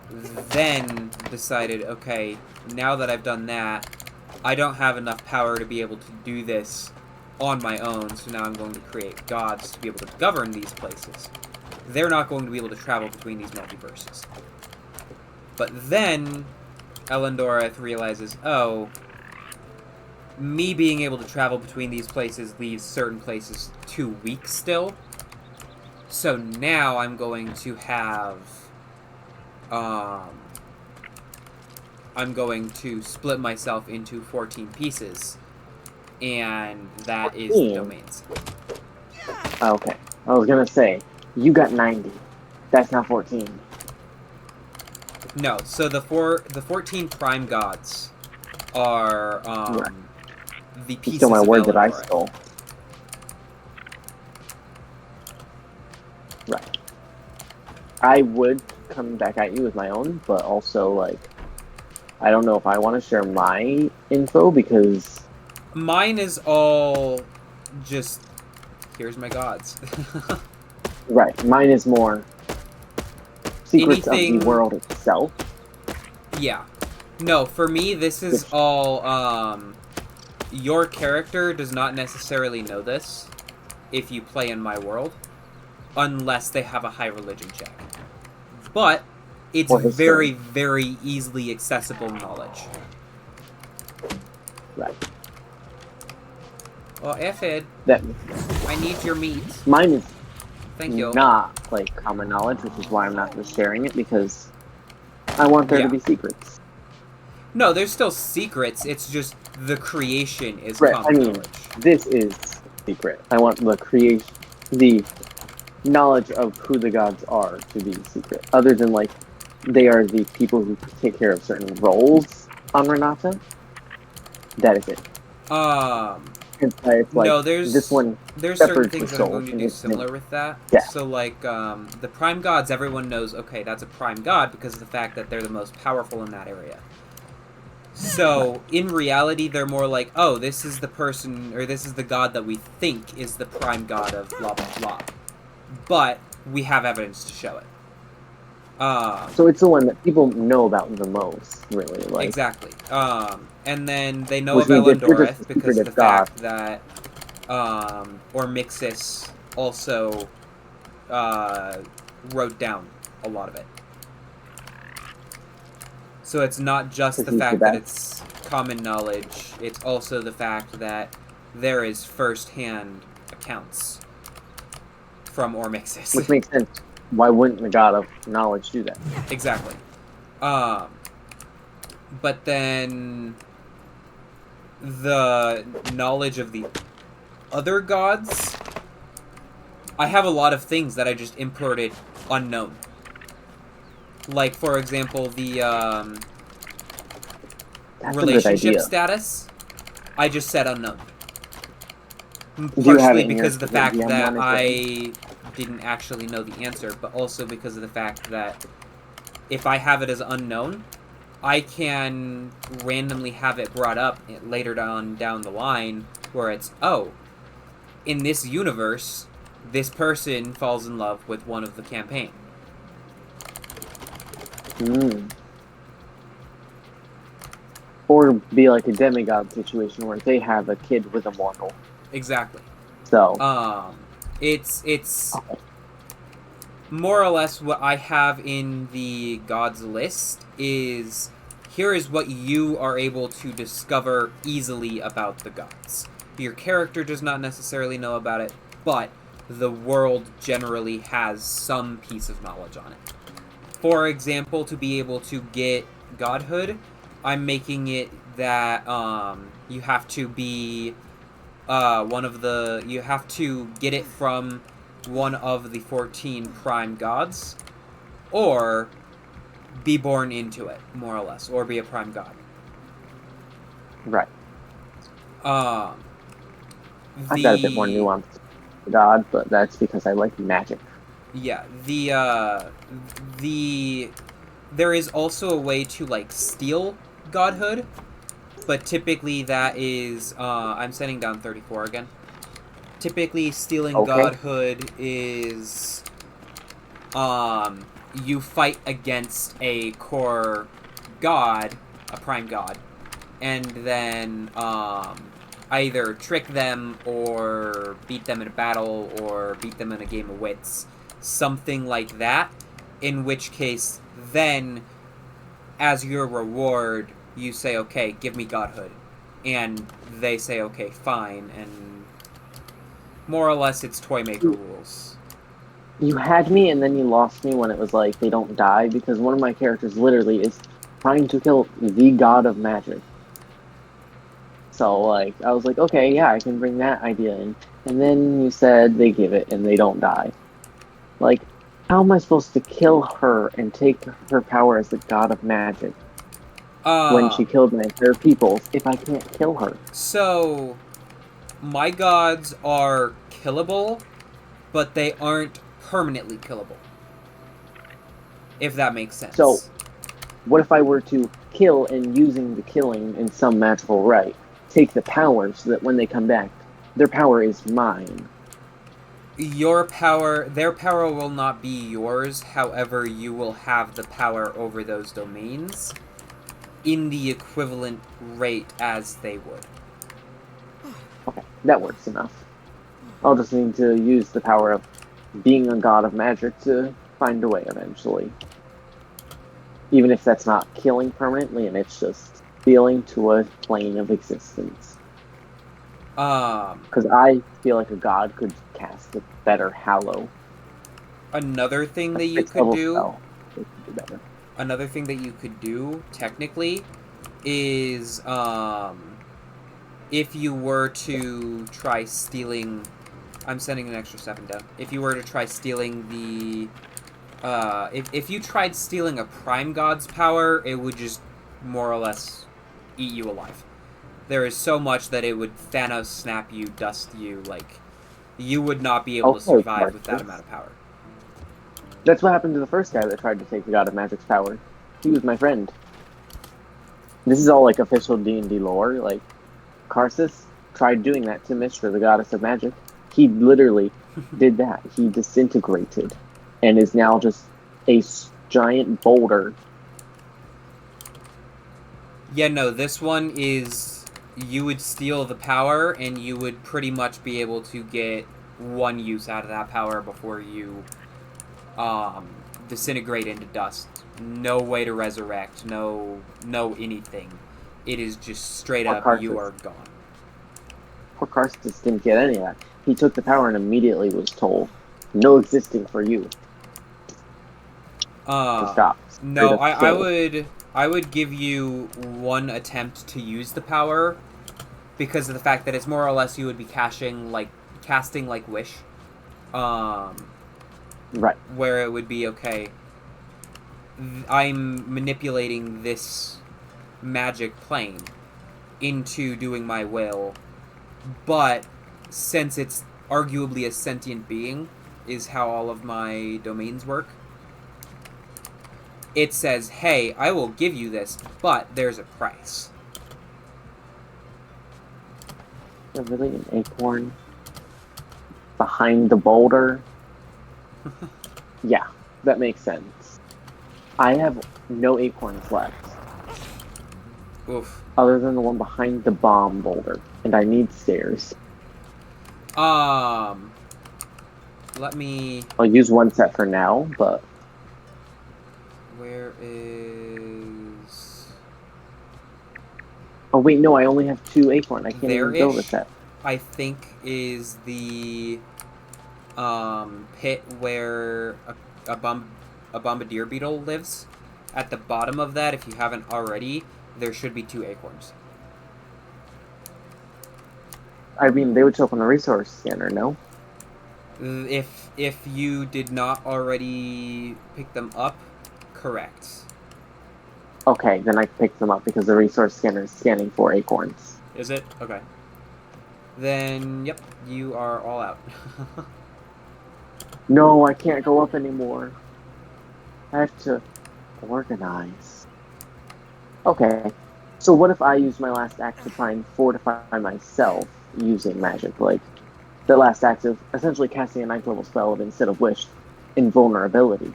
then decided, okay, now that I've done that, I don't have enough power to be able to do this on my own, so now I'm going to create gods to be able to govern these places. They're not going to be able to travel between these multiverses. But then Elendorith realizes, oh, me being able to travel between these places leaves certain places too weak still. So now I'm going to have... I'm going to split myself into 14 pieces. And that is the domains. Okay. I was gonna say, you got 90. That's not 14. No, so the 14 prime gods are Right. the pieces Still my of word that I Elendorith. stole. Right. I would come back at you with my own, but also, like, I don't know if I want to share my info, because... Mine is all just, here's my gods. Right. Mine is more secrets of Anything... the world itself. Yeah. No, for me, this is all, your character does not necessarily know this if you play in my world, unless they have a high religion check. But it's very, very easily accessible knowledge. Right. Oh, F-Ed, That I need your meat. mine is Thank you. not, like, common knowledge, which is why I'm not just sharing it, because I want there to be secrets. No, there's still secrets, it's just the creation is Right, common I mean, knowledge. this is secret. I want the creation, the knowledge of who the gods are to be secret. Other than, like, they are the people who take care of certain roles on Renata. That is it. It's like, no, there's this one there's certain shepherds things the that are soul, going to and do this similar one- with that. Yeah. So, like, the prime gods, everyone knows, okay, that's a prime god because of the fact that they're the most powerful in that area. So, in reality, they're more like, oh, this is the person, or this is the god that we think is the prime god of blah, blah, blah. But we have evidence to show it. So it's the one that people know about the most, really. Like, exactly. And then they know of which means if you're just Elendorith a because of the secretive god- fact that Ormixis also wrote down a lot of it. So it's not just the fact that it's common knowledge, it's also the fact that there is first-hand accounts from Ormixis. Which makes sense. Why wouldn't the god of knowledge do that? Exactly. But then the knowledge of the other gods, I have a lot of things that I just imported unknown. Like, for example, the That's a good relationship idea. status, I just said unknown. Do you have Partially it in here? because of the fact DM that one is ready? I didn't actually know the answer, but also because of the fact that if I have it as unknown, I can randomly have it brought up later down the line where it's, oh, in this universe, this person falls in love with one of the campaign. Or be like a demigod situation where they have a kid with a mortal. Exactly. So, It's okay. more or less what I have in the gods list is here is what you are able to discover easily about the gods. Your character does not necessarily know about it, but the world generally has some piece of knowledge on it. For example, to be able to get godhood, I'm making it that you have to be you have to get it from one of the 14 prime gods, or be born into it, more or less, or be a prime god. Right. Um, I've got a bit more the nuance to God, but that's because I like magic. yeah, the there is also a way to like steal godhood, but typically that is I'm setting down 34 again. Typically, stealing Okay. godhood is you fight against a core god, a prime god, and then either trick them or beat them in a battle or beat them in a game of wits, something like that. In which case, then as your reward, you say, "Okay, give me godhood," and they say, "Okay, fine," and more or less, it's toy maker rules. You had me and then you lost me when it was like they don't die, because one of my characters literally is trying to kill the god of magic. So like I was like, okay, yeah, I can bring that idea in. And then you said they give it and they don't die. Like, how am I supposed to kill her and take her power as the god of magic when she Um, killed my entire peoples if I can't kill her? so my gods are killable, but they aren't permanently killable. If that makes So sense. what if I were to kill and using the killing in some magical right, take the power so that when they come back, their power is mine? Their power will not be yours, however, you will have the power over those domains in the equivalent rate as they would. Okay, that works enough. I'll just need to use the power of being a god of magic to find a way eventually. Even if that's not killing permanently and it's just feeling to a plane of existence. Because I feel like a god could cast a better Hallow. Another thing A that you 6th could level do, spell would be better. another thing that you could do, technically, is, if you were to try stealing... I'm sending an extra 7 down. If you were to try stealing the... if you tried stealing a Prime God's power, it would just more or less eat you alive. There is so much that it would Thanos snap you, dust you, like... You would not be able to Okay, survive with that Marcus. amount of power. That's what happened to the first guy that tried to take the god of magic's power. He was my friend. This is all like official D&D lore. Like, Karsus tried doing that to Mishra, the goddess of magic. He literally did that. He disintegrated and is now just a giant boulder. Yeah, no, this one is... You would steal the power, and you would pretty much be able to get one use out of that power before you disintegrate into dust. No way to resurrect, no anything. It is just straight Poor up, you Karsus. are gone. Poor Karsus didn't get any of that. He took the power and immediately was told, "No existing for you." To stop. Straight No, up kill. I would give you one attempt to use the power because of the fact that it's more or less you would be casting like Wish. Right. Where it would be, okay, I'm manipulating this magic plane into doing my will, but since it's arguably a sentient being, is how all of my domains work, it says, hey, I will give you this, but there's a price. Is there really an acorn behind the boulder? Yeah, that makes sense. I have no acorns left. Oof. Other than the one behind the bomb boulder. And I need stairs. Let me... I'll use one set for now, but... Where is... Oh wait, no, I only have 2 acorn. I can't even build a There-ish, set. I think, is the pit where a bombardier beetle lives. At the bottom of that, if you haven't already, there should be 2 acorns. I mean, they would show up on the resource scanner, no? If you did not already pick them up, correct. Okay, then I picked them up because the resource scanner is scanning for acorns. Is it? Okay. Then, yep, you are all out. No, I can't go up anymore. I have to organize. Okay, so what if I use my last act to try and fortify myself using magic? Like, the last act of essentially casting a 9th level spell of instead of wish, invulnerability.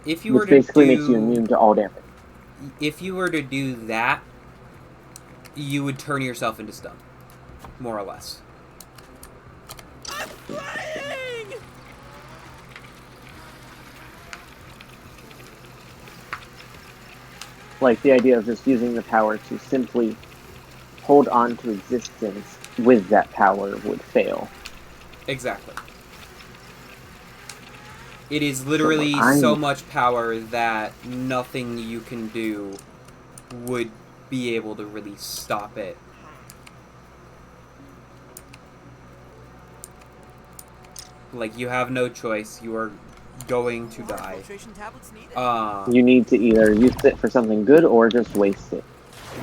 If you were Which to basically makes you immune to all damage. If you were to do that, you would turn yourself into stun, more or less. I'm flying! Like, the idea of just using the power to simply hold on to existence with that power would fail. Exactly. It is literally so much power that nothing you can do would be able to really stop it. Like, you have no choice. You are going to More die. filtration tablets needed. You need to either use it for something good or just waste it.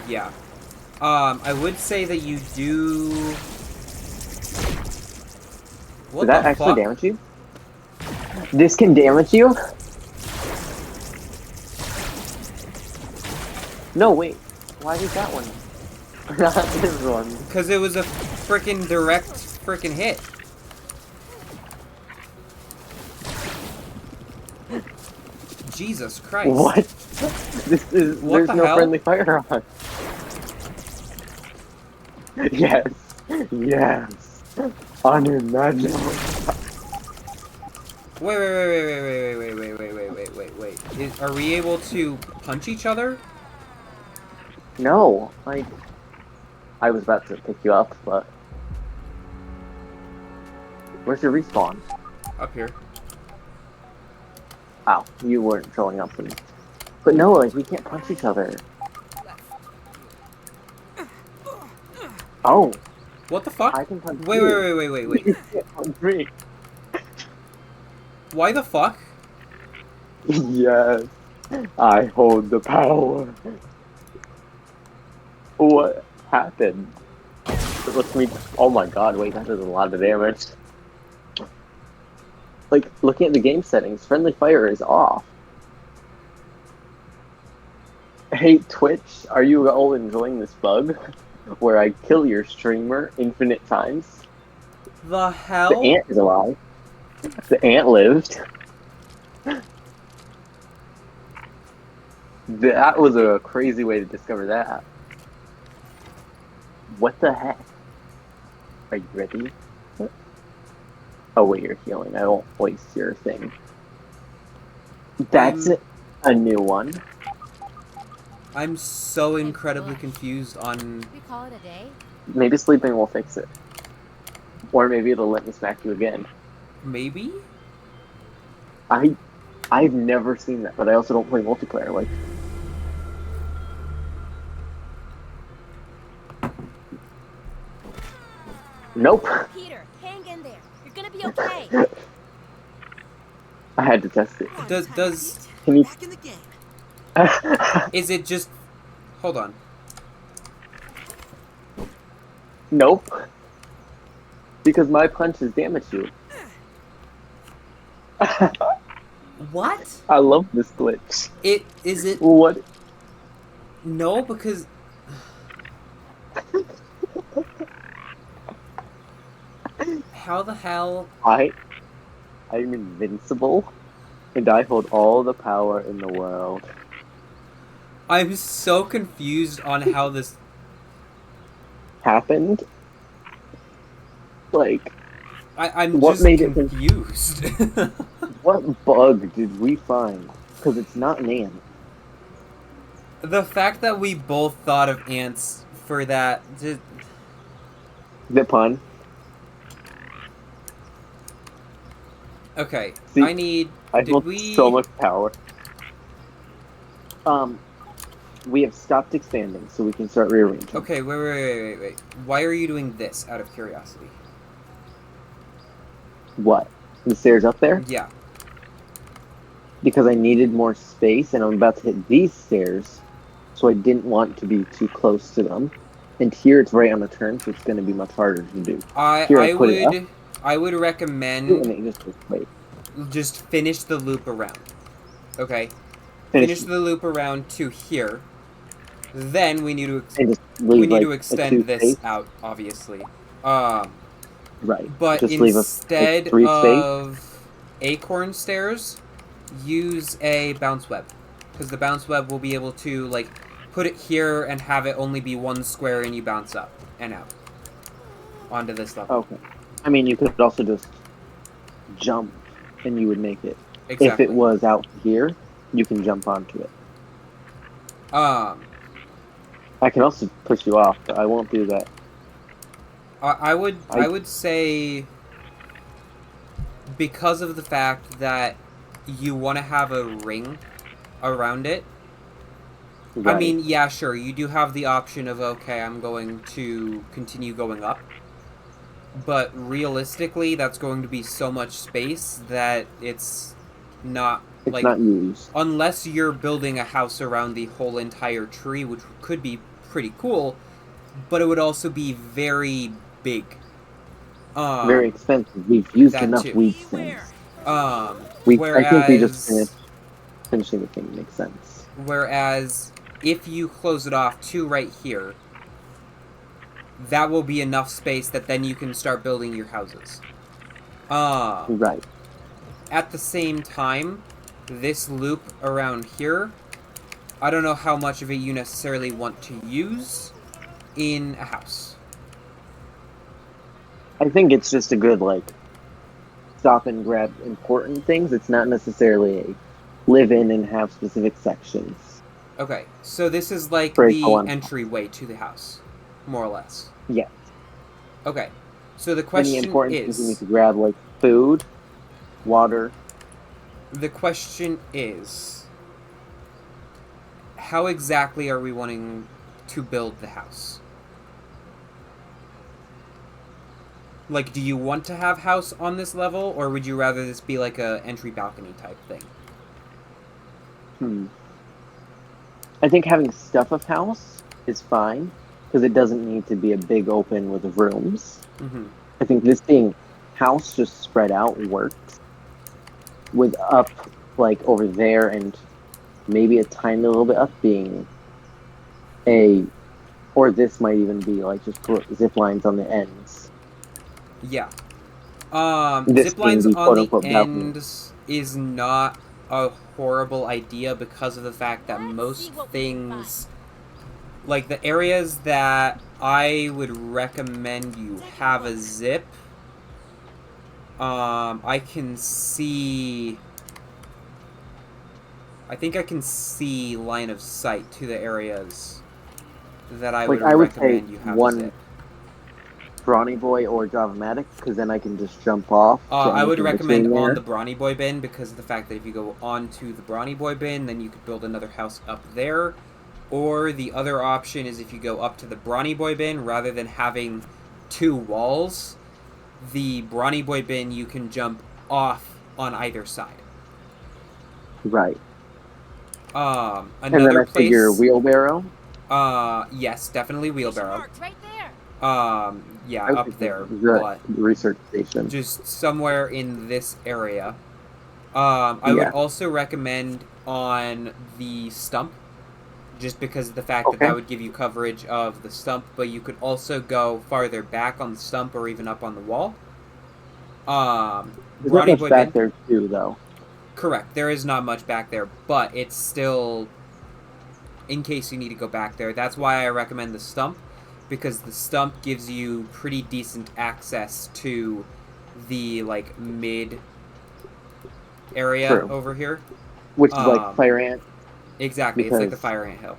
Yeah. I would say that you do... What Did that the actually fuck? damage you? This can damage you? No, wait. Why did that one? Not this one. Because it was a freaking direct freaking hit. Jesus Christ. What? This is. What There's the no hell? friendly fire on. Yes. Yes. Unimaginable. Wait. Are we able to punch each other? No, like, I was about to pick you up, but where's your respawn? Up here. Ow, you weren't showing up for me. But no, like, we can't punch each other. Oh, What the fuck? I can punch Wait. you can't punch me. Why the fuck? Yes, I hold the power. What happened? It lets me. Oh my god, wait, that does a lot of damage. Like, looking at the game settings, friendly fire is off. Hey, Twitch, are you all enjoying this bug? Where I kill your streamer infinite times? The hell? The ant is alive. The ant lived. That was a crazy way to discover that. What the heck? Are you ready? Oh wait, you're healing. I won't waste your thing. That's a new one. I'm so incredibly confused on... We call it a day? Maybe sleeping will fix it. Or maybe it'll let me smack you again. Maybe? I've never seen that, but I also don't play multiplayer. Like, nope. Peter, hang in there. You're gonna be okay. I had to test it. Does... Can you? Back in the game. Is it just... Hold on. Nope. Because my punches damage you. What? I love this glitch. Is it... What? No, because... How the hell... I'm invincible, and I hold all the power in the world. I'm so confused on how this... Happened? Like, I'm what just made it... confused. What bug did we find? Because it's not an ant. The fact that we both thought of ants for that... The pun. Okay, See, I need... I Did hold we... so much power. We have stopped expanding, so we can start rearranging. Okay, wait. Why are you doing this, out of curiosity? What? The stairs up there? Yeah. Because I needed more space, and I'm about to hit these stairs, so I didn't want to be too close to them. And here it's right on the turn, so it's going to be much harder to do. Here I put it up, I would and recommend it just goes wait. just finish the loop around. Okay? Finish Finish the loop around to here. Then we need to and just leave, like, a extend this space. out, obviously. Right. But Just leave instead a 3 space. of acorn stairs, use a bounce web. Because the bounce web will be able to, like, put it here and have it only be one square and you bounce up and out onto this level. Okay. I mean, you could also just jump and you would make it. Exactly. If it was out here, you can jump onto it. I can also push you off, but I won't do that. I would say, because of the fact that you want to have a ring around it. Right. I mean, yeah, sure, you do have the option of, okay, I'm going to continue going up. But realistically, that's going to be so much space that it's not, it's not used. Unless you're building a house around the whole entire tree, which could be pretty cool, but it would also be very big. Very expensive. We've used enough weed stems. Whereas, I think we just finishing the thing makes sense. Whereas, if you close it off to right here, that will be enough space that then you can start building your houses. Right. At the same time, this loop around here, I don't know how much of it you necessarily want to use in a house. I think it's just a good, like, stop and grab important things. It's not necessarily a live in and have specific sections. Okay, so this is like the entryway to the house, more or less. Yes. Okay, so the question Any important things you need to grab, like food, water. The question is, how exactly are we wanting to build the house? Like, do you want to have house on this level, or would you rather this be like a entry balcony type thing? I think having stuff of house is fine, because it doesn't need to be a big open with rooms. Mm-hmm. I think this being house just spread out works. With up, like, over there and maybe a tiny little bit up being or this might even be, like, just put zip lines on the ends. Yeah. This Zip lines being the on the quote-unquote ends is not a horrible idea because of the fact that most things, like the areas that I would recommend you have a zip, I think I can see line of sight to the areas that I would recommend you have a zip. Brawny Boy or Java-matic, because then I can just jump off. I would recommend on the Brawny Boy bin, because of the fact that if you go onto the Brawny Boy bin, then you could build another house up there. Or the other option is if you go up to the Brawny Boy bin, rather than having two walls, the Brawny Boy bin you can jump off on either side. Right. And then Another I figure place. wheelbarrow. Yes, definitely Station wheelbarrow. marked right there. Yeah, I was up there, thinking the but research station. just somewhere in this area. I would Yeah. also recommend on the stump, just because of the fact that Okay. that would give you coverage of the stump, but you could also go farther back on the stump or even up on the wall. There's not Brawny much Boy back Bin, there too, though. correct. There is not much back there, but it's still in case you need to go back there. That's why I recommend the stump, because the stump gives you pretty decent access to the like mid area True. over here. Which is like Um, fire ant, exactly, it's like the because fire ant hill.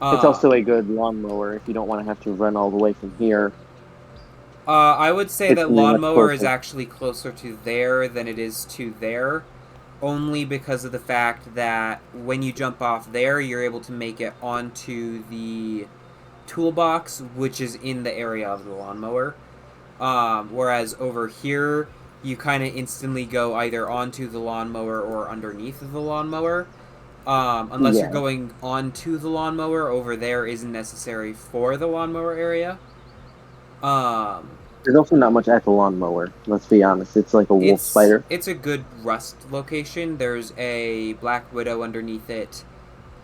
it's also Um, a good lawnmower if you don't want to have to run all the way from here. I would say It's that gonna be much lawnmower is closer. actually closer to there than it is to there, only because of the fact that when you jump off there, you're able to make it onto the toolbox, which is in the area of the lawnmower. Whereas over here, you kind of instantly go either onto the lawnmower or underneath of the lawnmower. Unless you're Yeah. going onto the lawnmower, over there isn't necessary for the lawnmower area. Um, There's also not much at the lawnmower. Let's be honest. It's like a wolf it's spider. it's a good rust location. There's a black widow underneath it,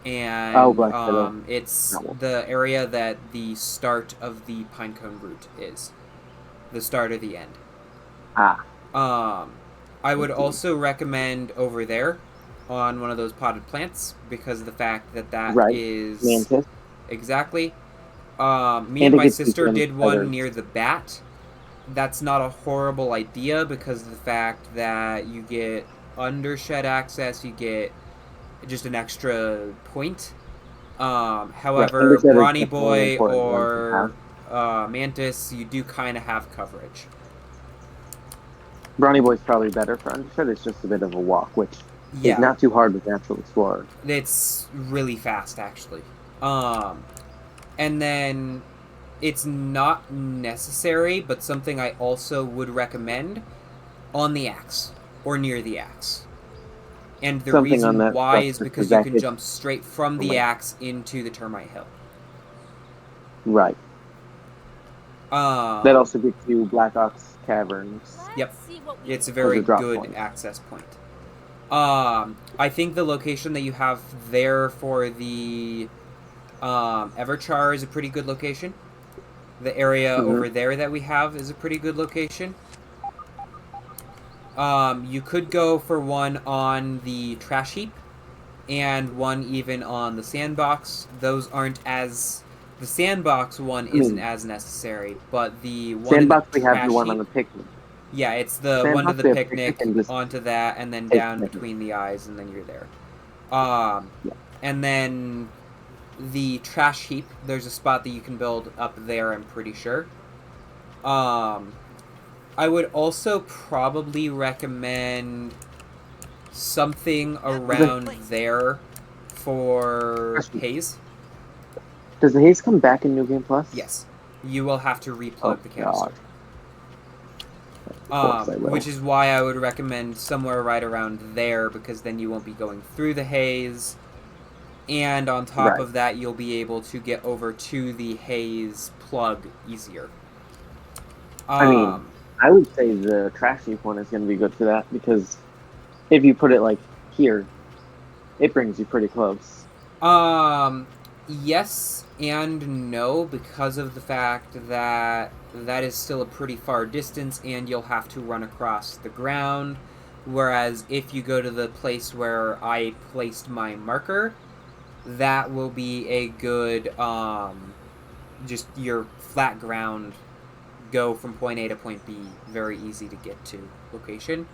Oh, and Black Widow. it's Not wolf. the area that the start of the pinecone root is, the start of the end. Ah. I would Okay. also recommend over there on one of those potted plants because of the fact that that Right. is Mantis. exactly. Me And and it my gets you sister some did one feathers. near the bat. That's not a horrible idea because of the fact that you get undershed access, you get just an extra point. Right. However, Undershed is Brawny definitely an Boy important one to have. or Mantis, you do kind of have coverage. Brawny Boy's probably better for Undershed. It's just a bit of a walk, which is Yeah, not too hard with Natural Explorer. it's really fast actually. Um, and then it's not necessary, but something I also would recommend on the axe or near the axe. And the Something on reason that why stuff is because because you that can hits jump straight from the termite. axe into the termite hill. Right. That Um, also gets you Black Ox Caverns. Let's Yep. see what we it's a can As very a drop good point. access point. I think the location that you have there for the Everchar is a pretty good location. The area Mm-hmm. over there that we have is a pretty good location. You could go for one on the trash heap and one even on the sandbox. Those aren't as... The sandbox one I isn't mean, as necessary, but the one in the Sandbox, we have the trash one on heap... the picnic. Yeah, it's the one to Sandbox, the we have picnic picnic, and just onto that, and then take down picnic. between the eyes, and then you're there. Um, Yeah. and then the trash heap, there's a spot that you can build up there, I'm pretty sure. I would also probably recommend something around there for Question. haze. Does the haze come back in New Game Plus? Yes. You will have to Oh, replug the canister. God. Of course I will. Which is why I would recommend somewhere right around there, because then you won't be going through the haze. And on top Right. of that, you'll be able to get over to the haze plug easier. I mean, I would say the trash heap one is going to be good for that because if you put it like here, it brings you pretty close. Yes and no, because of the fact that that is still a pretty far distance and you'll have to run across the ground. Whereas if you go to the place where I placed my marker, that will be a good, just your flat ground, go from point A to point B, very easy to get to location.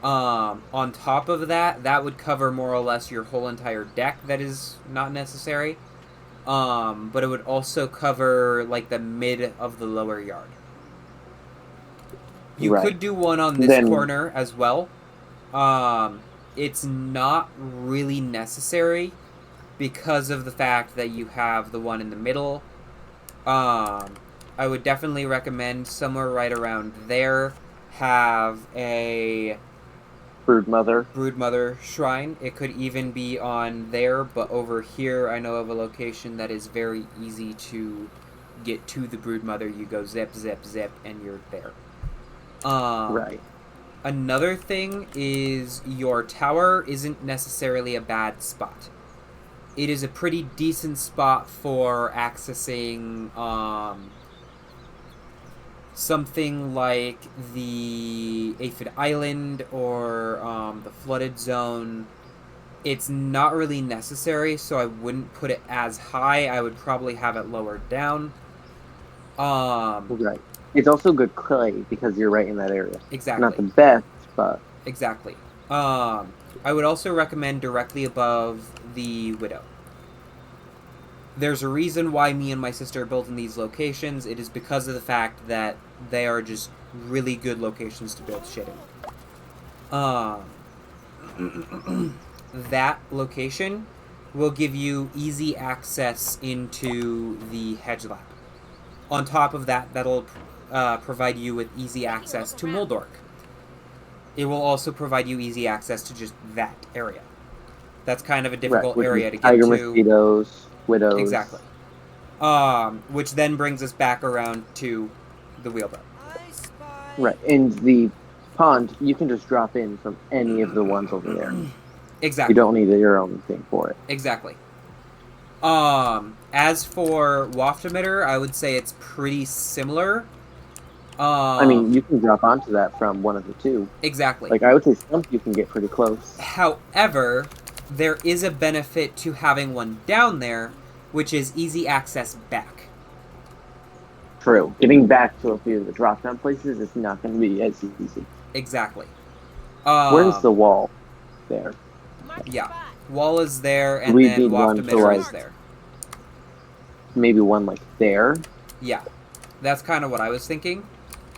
On top of that, that would cover more or less your whole entire deck that is not necessary. But it would also cover, like, the mid of the lower yard. You Right. could do one on this Then- corner as well. It's not really necessary because of the fact that you have the one in the middle. I would definitely recommend somewhere right around there have a Broodmother. Shrine. It could even be on there, but over here I know of a location that is very easy to get to the Broodmother. You go zip, zip, zip, and you're there. Right. Another thing is your tower isn't necessarily a bad spot. It is a pretty decent spot for accessing something like the Aphid Island or the Flooded Zone. It's not really necessary, so I wouldn't put it as high. I would probably have it lower down. Right. It's also good clay because you're right in that area. Exactly. Not the best, but Exactly. I would also recommend directly above the Widow. There's a reason why me and my sister built in these locations. It is because of the fact that they are just really good locations to build shit in. That location will give you easy access into the hedge lab. On top of that, that'll provide you with easy access to Moldork. It will also provide you easy access to just that area. That's kind of a difficult area to get tiger to. Mosquitoes, widows. Exactly. Which then brings us back around to the wheelbarrow. Right. In the pond, you can just drop in from any of the ones over there. Exactly. You don't need your own thing for it. Exactly. As for waft emitter, I would say it's pretty similar. I mean, you can drop onto that from one of the two. Exactly. Like, I would say Stump you can get pretty close. However, there is a benefit to having one down there, which is easy access back. True. Getting back to a few of the drop-down places is not going to be as easy. Exactly. Where's the wall? There. Yeah. Wall is there, and We then need waft one to, emitter like, is there. Maybe one, like, there? Yeah. That's kind of what I was thinking.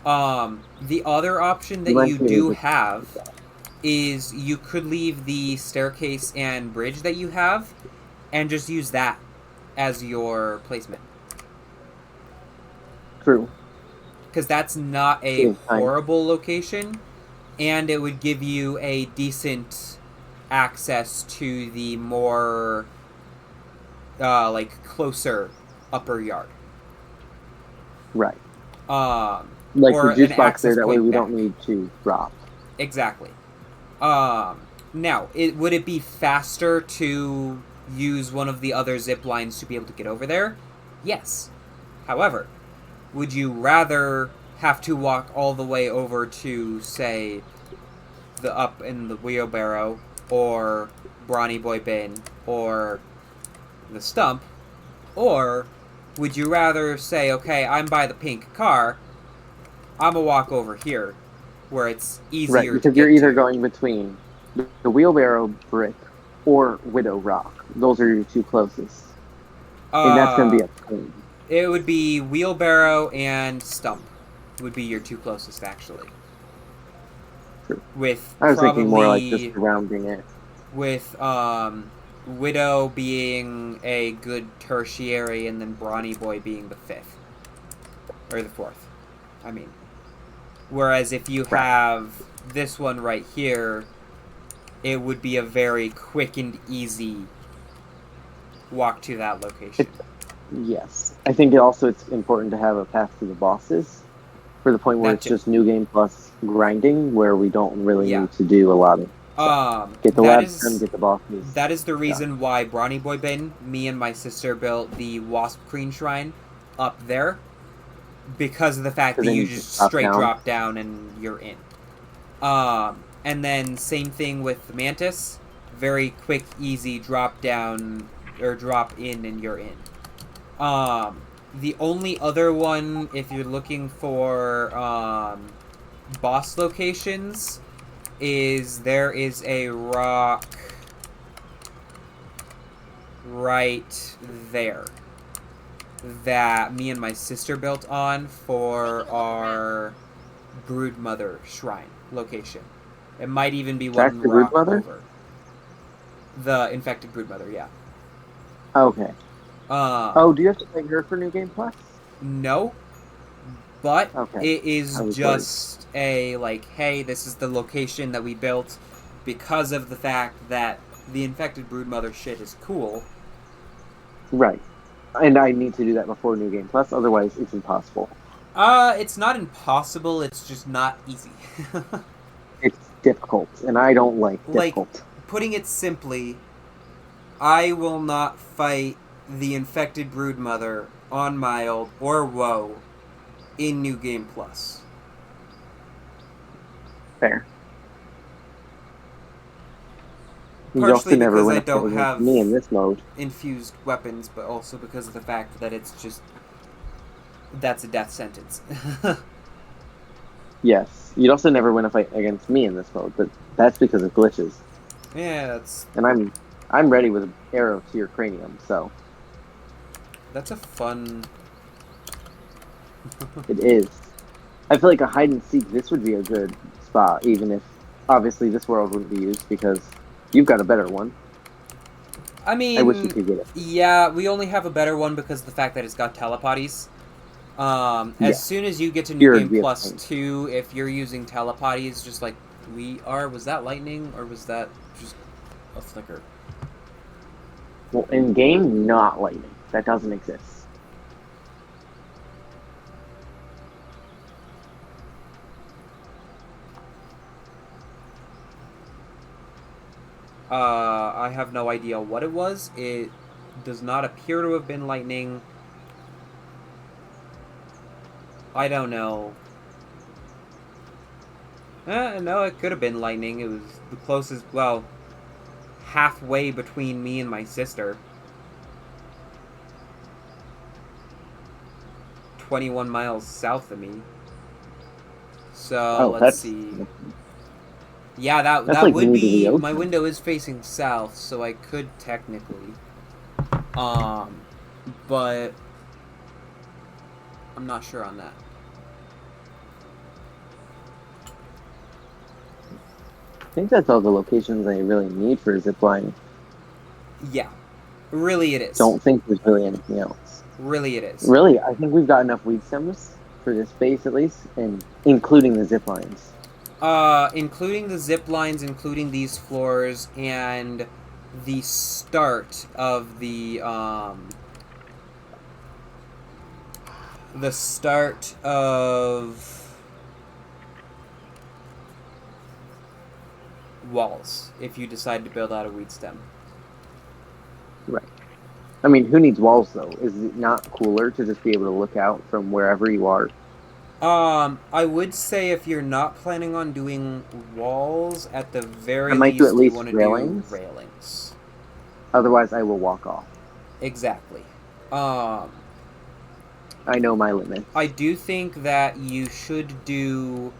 The other option that might you be do able to have do that. is you could leave the staircase and bridge that you have and just use that as your placement. True. Because that's not a Same time. horrible location, and it would give you a decent access to the more, like, closer upper yard. Right. Like the juice box there, that way we don't need to drop. Exactly. Now, would it be faster to use one of the other zip lines to be able to get over there? Yes. However, would you rather have to walk all the way over to, say, the up in the wheelbarrow, or Brawny Boy Bin, or the stump, or would you rather say, okay, I'm by the pink car, I'm gonna walk over here, where it's easier Right, to because get you're either to. going between the wheelbarrow brick or Widow Rock. Those are your two closest. And that's going to be a pain. It would be wheelbarrow and stump would be your two closest, actually. True. With I was probably thinking more like just surrounding it. with Widow being a good tertiary, and then Brawny Boy being the fifth or the fourth. I mean, whereas if you have this one right here, it would be a very quick and easy walk to that location. Yes. I think it's important to have a path to the bosses for the point where it's just new game plus grinding, where we don't really need to do a lot of stuff. Get the labs done, get the bosses. That is the reason why Brawny Boy Bin, me and my sister built the Wasp Queen Shrine up there, because of the fact that you just straight drop down and you're in. And then same thing with the Mantis, very quick, easy drop down or drop in and you're in. The only other one, if you're looking for boss locations, is there is a rock right there that me and my sister built on for our Broodmother Shrine location. It might even be one rock over. The infected Broodmother, yeah. Okay. Do you have to pay her for New Game Plus? No, but Okay. it is I was just a, like, hey, this is the location that we built because of the fact that the infected broodmother shit is cool. Right. And I need to do that before New Game Plus, otherwise it's impossible. It's not impossible, it's just not easy. It's difficult, and I don't like Like, difficult. putting it simply, I will not fight the infected broodmother on Mild or WoW in New Game Plus. Fair. You also Partially never because win I a fight don't against have me in this mode. infused weapons, but also because of the fact that it's just... that's a death sentence. Yes. You'd also never win a fight against me in this mode, but that's because of glitches. Yeah, that's And I'm ready with an arrow to your cranium, so a fun... it is. I feel like a hide and seek, this would be a good spot, even if obviously this world wouldn't be used because you've got a better one. I I wish you mean, could get it. yeah, we only have a better one because of the fact that it's got telepathies. Yeah. As soon as you get to New Here Game would be a Plus pain. 2, if you're using telepathies just like we are, was that lightning or was that just a flicker? Well, in game, not lightning. That doesn't exist. I have no idea what it was. It does not appear to have been lightning. I don't know. No, it could have been lightning. It was the closest, well, halfway between me and my sister. 21 miles south of me. So, let's that's see. Yeah, that's that like would me to the be... ocean. my window is facing south, so I could technically. But I'm not sure on that. I think that's all the locations I really need for zipline. Yeah. Really it is. Don't think there's really anything else. Really it is. Really, I think we've got enough weed stems for this base at least, and including the zip lines. Including the zip lines, including these floors, and the start of the start of walls, if you decide to build out a weed stem. Right. I mean, who needs walls though? Is it not cooler to just be able to look out from wherever you are? I would say if you're not planning on doing walls, at the very I might do least at you least want to railings. do railings. Otherwise, I will walk off. Exactly. I know my limits. I do think that you should do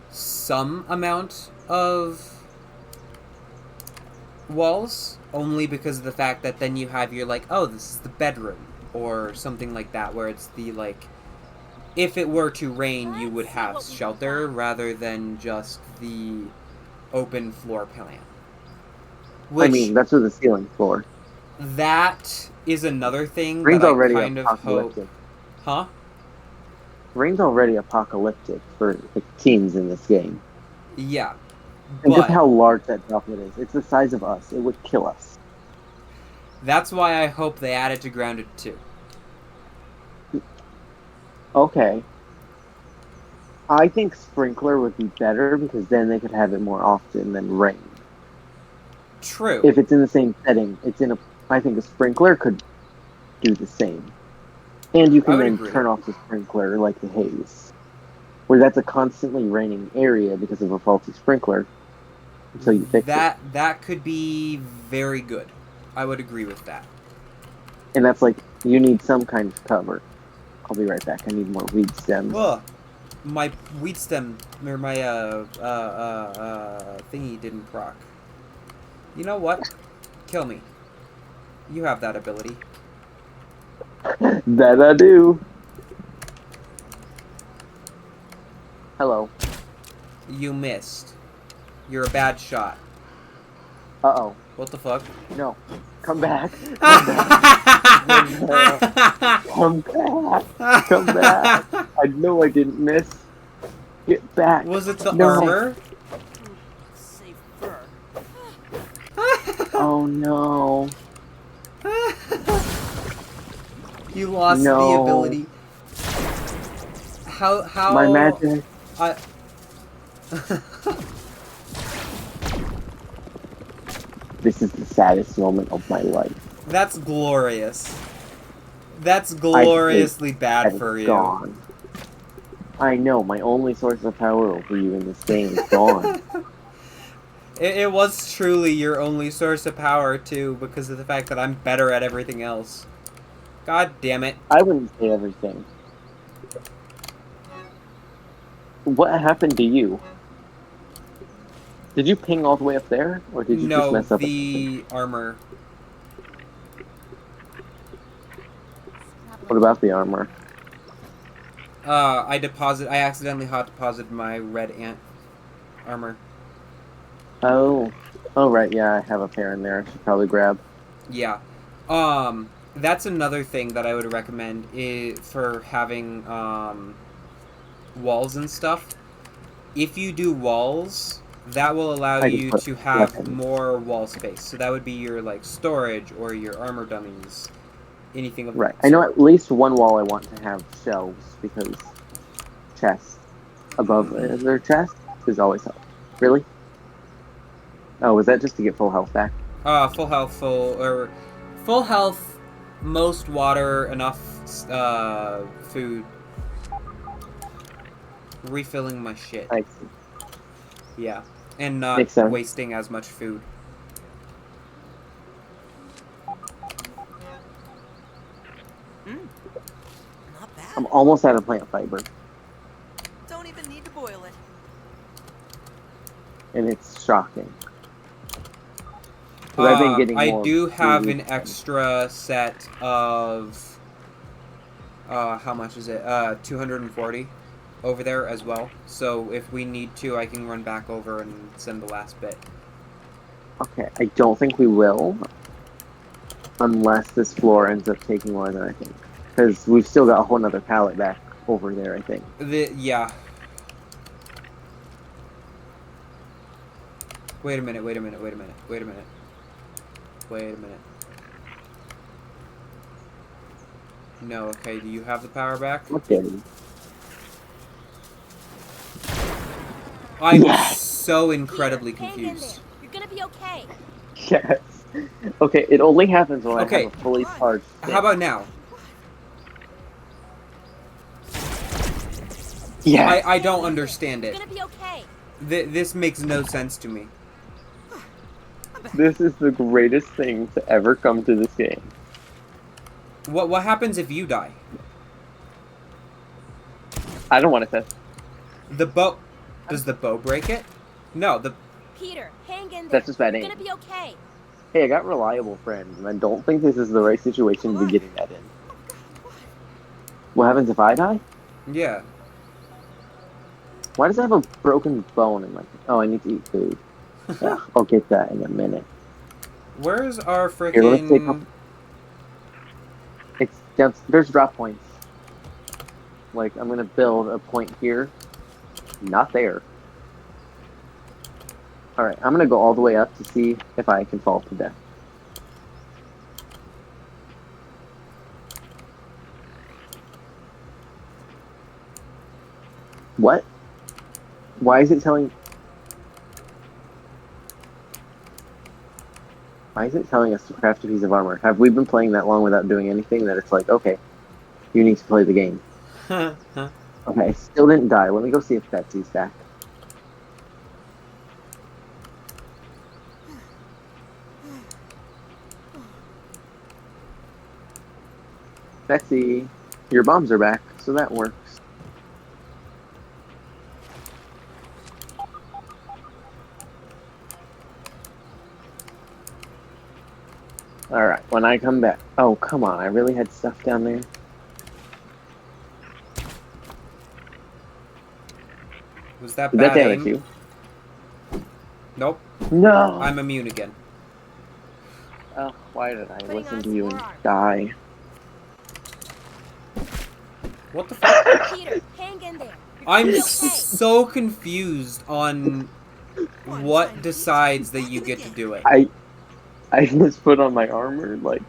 some amount of walls, only because of the fact that then you have your, like, oh, this is the bedroom, or something like that, where it's the, like, if it were to rain, you would have shelter rather than just the open floor plan. Which, I mean, that's what the ceiling's for. that is another thing Rain's that I already kind of hope... apocalyptic. Huh? Rain's already apocalyptic for the teams in this game. Yeah. And just But how large that droplet is. It's the size of us. It would kill us. that's why I hope they add it to Grounded 2. Okay. I think Sprinkler would be better because then they could have it more often than Rain. True. If it's in the same setting, I think a Sprinkler could do the same. And you I can would then agree. turn off the Sprinkler like the Haze. Where that's a constantly raining area because of a faulty Sprinkler. Until you fix it. That could be very good. I would agree with that. And that's like, you need some kind of cover. I'll be right back. I need more weed stems. Ugh. My weed stem, or my, thingy didn't proc. You know what? Kill me. You have that ability. That I do. Hello. You missed. You're a bad shot. Uh-oh. What the fuck? No. Come back. Come back. Come back! Come back! I know I didn't miss. Get back! Was it the No. armor? Safe fur. Oh no! You lost the No. ability. How? My magic. I. This is the saddest moment of my life. That's glorious. That's gloriously bad And for it's you. gone. I know, my only source of power over you in this game is gone. It was truly your only source of power too, because of the fact that I'm better at everything else. God damn it. I wouldn't say everything. What happened to you? Did you ping all the way up there, or did you just No, mess up? the armor. What about the armor? I accidentally hot deposited my red ant armor. Oh. Oh, right, yeah, I have a pair in there I should probably grab. Yeah. That's another thing that I would recommend for having, walls and stuff. If you do walls, that will allow I just you put to have weapons. more wall space. So that would be your, like, storage or your armor dummies. Anything of Right. that I know sort. at least one wall I want to have shelves, because chests above their chest is always help. Really? Oh, was that just to get full health back? Full health, full health, most water, enough, food. Refilling my shit. I see. Yeah. And not Makes sense. wasting as much food. Not bad. I'm almost out of plant fiber, Don't even need to boil it. and it's shocking. 'Cause I've been getting I more do have food an extra set of, how much is it? 240 over there as well. So if we need to, I can run back over and send the last bit. Okay, I don't think we will, unless this floor ends up taking more than I think. Because we've still got a whole nother pallet back over there, I think. Yeah. Wait a minute. No, okay, do you have the power back? Okay. I'm Yes! so incredibly Peter, hang in confused. there. You're gonna be okay. Yes. Okay, it only happens when Okay. I have a fully charged stick. How about now? Yes! I don't understand You're it. gonna be okay. This makes no sense to me. This is the greatest thing to ever come to this game. What happens if you die? I don't want to test. The bow... Does the bow break it? No, the... Peter, hang in there. That's just bad You're aim. gonna be okay. Hey, I got reliable friends, and I don't think this is the right situation to be getting that in. What happens if I die? Yeah. Why does it have a broken bone in my... Oh, I need to eat food. Yeah, I'll get that in a minute. Where's our Here, let's take freaking... It's down, there's drop points. Like, I'm gonna build a point here. Not there. Alright, I'm gonna go all the way up to see if I can fall to death. What? Why is it telling... Why is it telling us to craft a piece of armor? Have we been playing that long without doing anything that it's like, okay, you need to play the game. Okay, I still didn't die. Let me go see if Betsy's back. Betsy, your bombs are back, so that works. Alright, when I come back... Oh, come on, I really had stuff down there? Was that Did that bad damage aim? you? Nope. No! I'm immune again. Oh, why did I Putting listen on to you some and more die? What the fuck? Peter, hang in there. You're I'm gonna be okay. so confused on One what tiny decides piece, that back you in the get to game. do it. I just put on my armor. Like,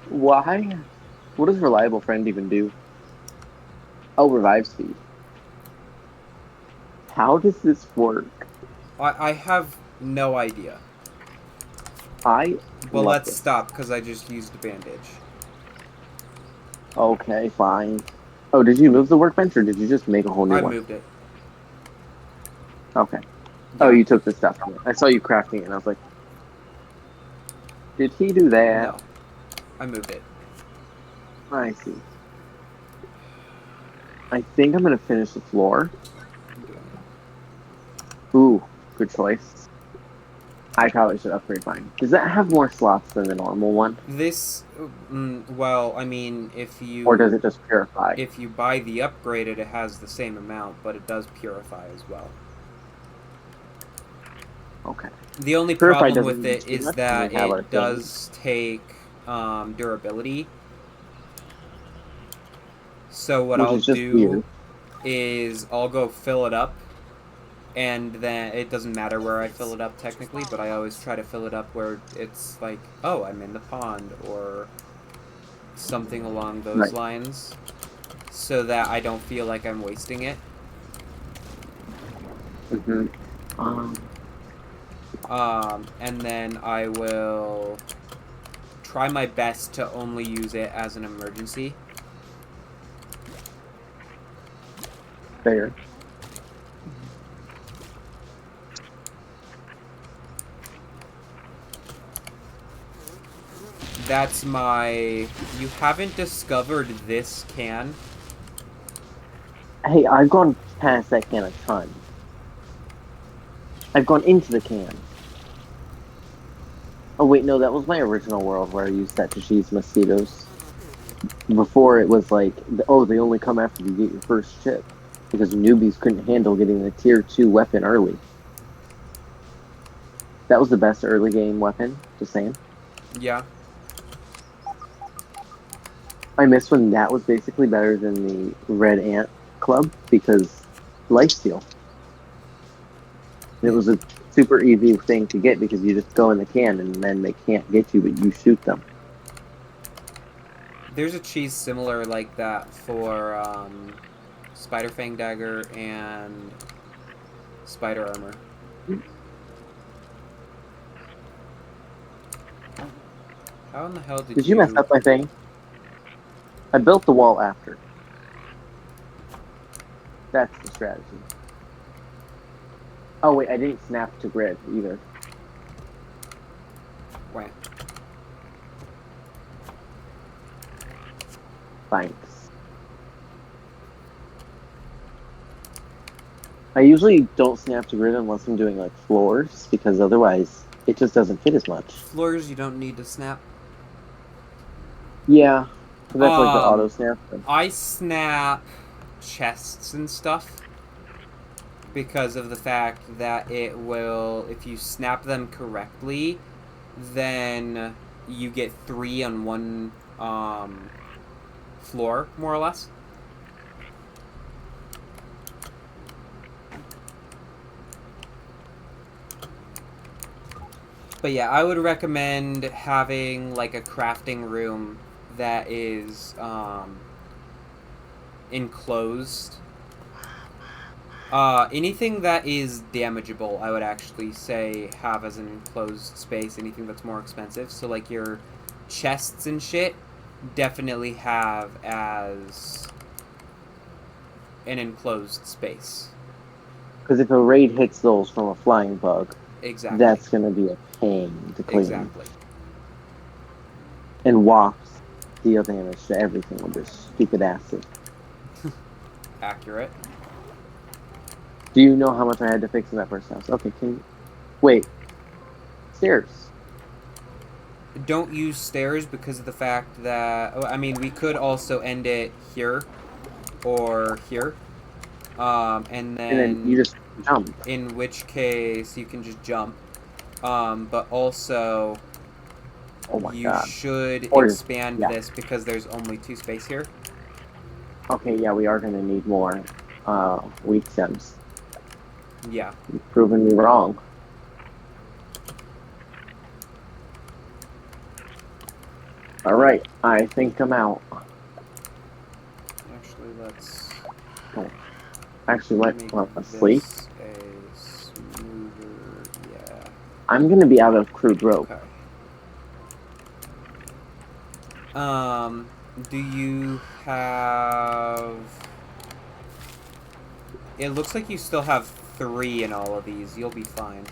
why? What does reliable friend even do? Oh, revive speed. How does this work? I have no idea. I But love let's this. stop, because I just used a bandage. Okay, fine. Oh, did you move the workbench or did you just make a whole new I one? moved it. Okay. Oh, Yeah. you took the stuff from it. I saw you crafting it and I was like, did he do that? No. I moved it. I see. I think I'm gonna finish the floor. I'm doing it. Ooh, good choice. I probably should upgrade mine. Does that have more slots than the normal one? This, well, I mean, Or does it just purify? if you buy the upgraded, it has the same amount, but it does purify as well. Okay. The only Purify problem doesn't with mean it too is much when we that have our it thing. does take durability. So what Which I'll is just do weird. is I'll go fill it up, and then it doesn't matter where I fill it up technically, but I always try to fill it up where it's like, oh, I'm in the pond, or something along those Right. lines, so that I don't feel like I'm wasting it. Mm-hmm. And then I will try my best to only use it as an emergency. Fair. That's my... You haven't discovered this can? Hey, I've gone past that can a ton. I've gone into the can. Oh wait, no, that was my original world where I used that to cheese mosquitoes. Before it was like, oh, they only come after you get your first chip. Because newbies couldn't handle getting the tier 2 weapon early. That was the best early game weapon, just saying. Yeah. I miss when that was basically better than the Red Ant Club because lifesteal. It was a super easy thing to get because you just go in the can and then they can't get you, but you shoot them. There's a cheese similar like that for Spider Fang Dagger and Spider Armor. How in the hell Did you mess up my thing? I built the wall after. That's the strategy. Oh wait, I didn't snap to grid either. Wah. Thanks. I usually don't snap to grid unless I'm doing like floors because otherwise it just doesn't fit as much. Floors you don't need to snap. Yeah, that's like the auto snap. I snap chests and stuff because of the fact that it will, if you snap them correctly, then you get 3 on one floor, more or less. But yeah, I would recommend having like a crafting room that is enclosed. Anything that is damageable, I would actually say have as an enclosed space. Anything that's more expensive. So like your chests and shit, definitely have as an enclosed space. Because if a raid hits those from a flying bug, Exactly. that's going to be a pain to clean. Exactly. And wafts deal damage to everything with this stupid acid. Accurate. Do you know how much I had to fix in that first house? Okay, can you... Wait. Stairs. Don't use stairs because of the fact that... I mean, we could also end it here or here. And then you just jump. In which case, you can just jump. But also, Oh my you god. should Or expand yeah. this because there's only 2 space here. Okay, yeah, we are gonna need more wheat stems. Yeah. You've proven me wrong. Alright, I think I'm out. Actually, let's Oh, actually went make asleep. this a smoother. Yeah. I'm gonna be out of crude rope. Okay. Do you have... It looks like you still have 3 in all of these. You'll be fine.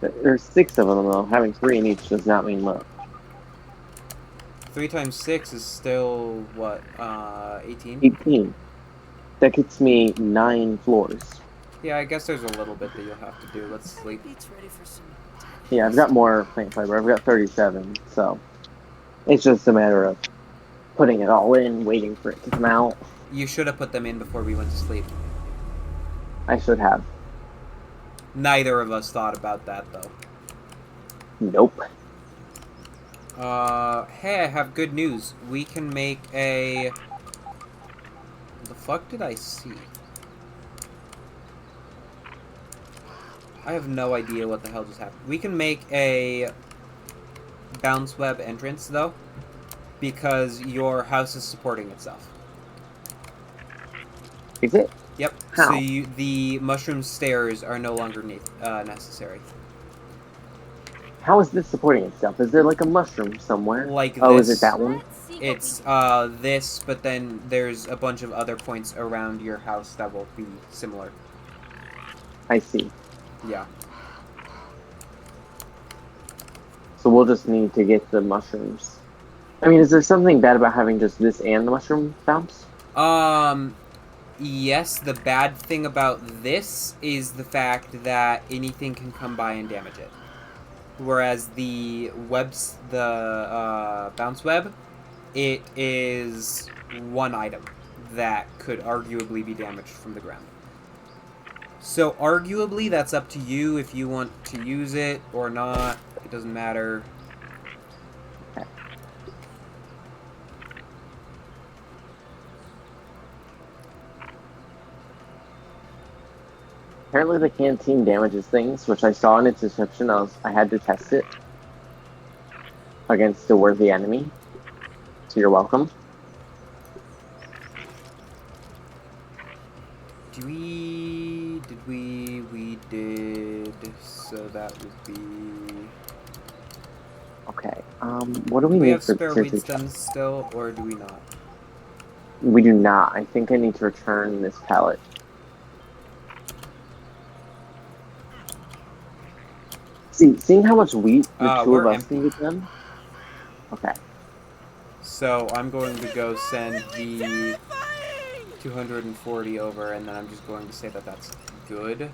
There's 6 of them though. Having 3 in each does not mean much. 3 times 6 is still, what, 18? 18. That gets me 9 floors. Yeah, I guess there's a little bit that you'll have to do. Let's sleep. Beats ready for some. Yeah, I've got more plant fiber. I've got 37, so it's just a matter of putting it all in, waiting for it to come out. You should have put them in before we went to sleep. I should have. Neither of us thought about that, though. Nope. Hey, I have good news. We can make a... What the fuck did I see? I have no idea what the hell just happened. We can make a bounce web entrance, though, because your house is supporting itself. Is it? Yep. How? So the mushroom stairs are no longer necessary. How is this supporting itself? Is there like a mushroom somewhere? Like Oh, this. is it that one? Let's see what It's we- this, but then there's a bunch of other points around your house that will be similar. I see. Yeah. So we'll just need to get the mushrooms. I mean, is there something bad about having just this and the mushroom bounce? Yes, the bad thing about this is the fact that anything can come by and damage it. Whereas the bounce web, it is one item that could arguably be damaged from the ground. So arguably, that's up to you if you want to use it or not. It doesn't matter. Okay. Apparently the canteen damages things, which I saw in its description. I had to test it against a worthy enemy. So you're welcome. We did, so that would be... Okay. What do we Do we need have for spare weed seriously? stems still, or do we not? We do not. I think I need to return this pallet. Seeing how much wheat the two We're of us empty. can get done. Okay. So I'm going to go send the 240 over, and then I'm just going to say that that's good.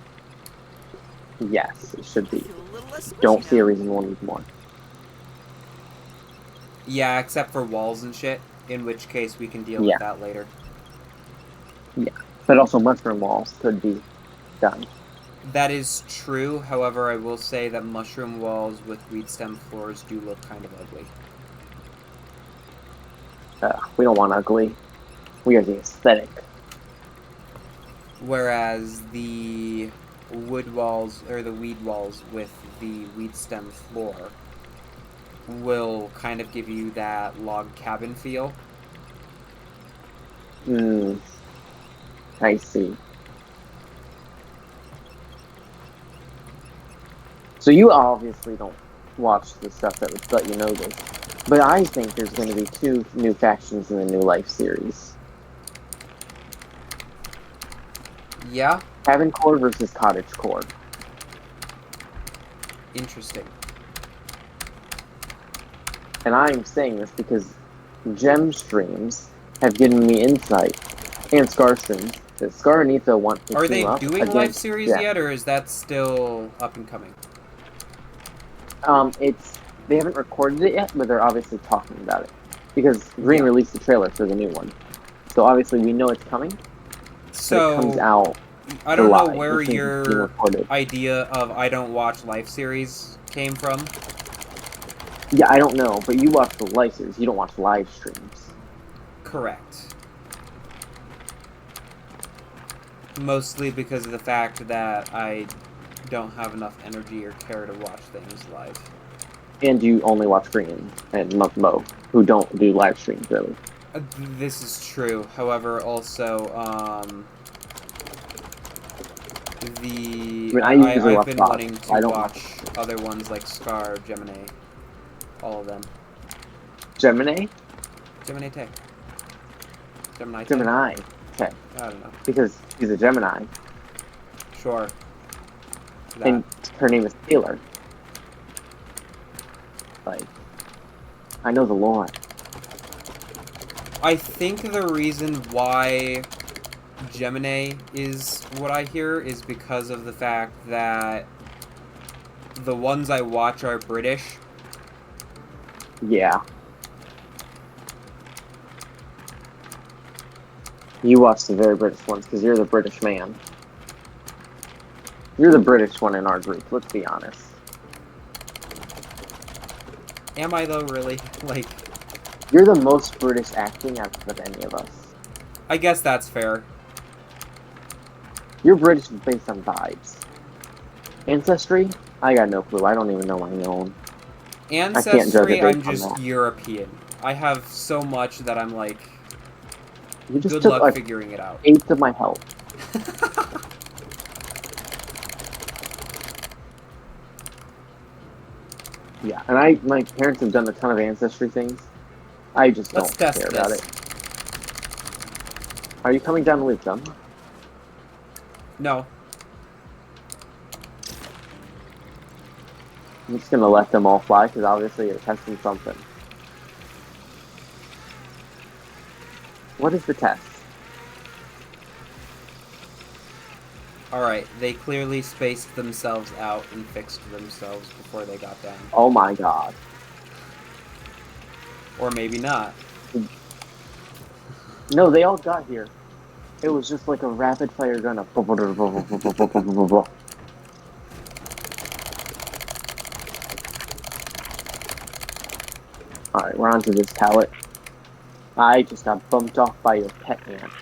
Yes, it should be. Feel a little less squishy Don't see a now. reason we'll need more. Yeah, except for walls and shit, in which case we can deal Yeah. with that later. But also mushroom walls could be done. That is true, however, I will say that mushroom walls with weed stem floors do look kind of ugly. We don't want ugly. We are the aesthetic. Whereas the wood walls, or the weed walls with the weed stem floor will kind of give you that log cabin feel. I see. So you obviously don't watch the stuff that would let you know this. But I think there's going to be 2 new factions in the New Life series. Yeah, Cabin Core versus Cottage Core. interesting. And I'm saying this because Gem streams have given me insight, and Scar streams, that Scar and Etho want to Are team they up doing against, live series yeah. yet, or is that still up and coming? They haven't recorded it yet, but they're obviously talking about it. Because Green Yeah. released the trailer for the new one. So obviously we know it's coming, but it comes So, out I don't know July, where which means it's being your recorded. idea of I don't watch live series came from. Yeah, I don't know, but you watch the live series, you don't watch live streams. Correct. Mostly because of the fact that I don't have enough energy or care to watch things live. And you only watch Green and Mo, who don't do live streams really. This is true. However, also, I mean, I usually I've watch been VODs. wanting I to don't watch other ones like Scar, Gemini, all of them. Gemini. Gemini Tech. Gemini Tech. Gemini. Okay. I don't know. Because he's a Gemini. Sure. That. And her name is Taylor. Like, I know the lore. I think the reason why Gemini is what I hear is because of the fact that the ones I watch are British. Yeah. You watch the very British ones because you're the British man. You're the British one in our group, let's be honest. Am I though, really? Like, You're the most British acting out of any of us. I guess that's fair. You're British based on vibes. Ancestry? I got no clue. I don't even know my own. Ancestry, I'm based on just that. European. I have so much that I'm like, You just good took luck like figuring it out. 8th of my health. Yeah, and my parents have done a ton of ancestry things. I just Let's don't test care about this. it. Are you coming down with them? No. I'm just gonna let them all fly because obviously you're testing something. What is the test? Alright, they clearly spaced themselves out and fixed themselves before they got down. Oh my god. Or maybe not. No, they all got here. It was just like a rapid fire gun of Alright, we're on to this pallet. I just got bumped off by your pet ant.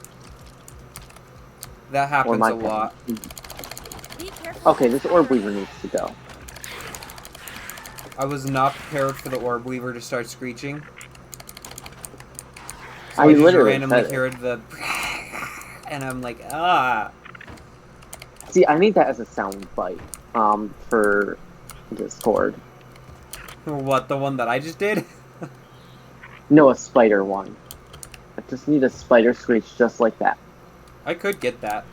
That Or happens my a lot. Be careful. Okay, this orb weaver needs to go. I was not prepared for the orb weaver to start screeching. So I I just literally randomly said it. heard the and I'm like, ah. See, I need that as a sound bite. For Discord. What, the one that I just did? No, a spider one. I just need a spider screech just like that. I could get that.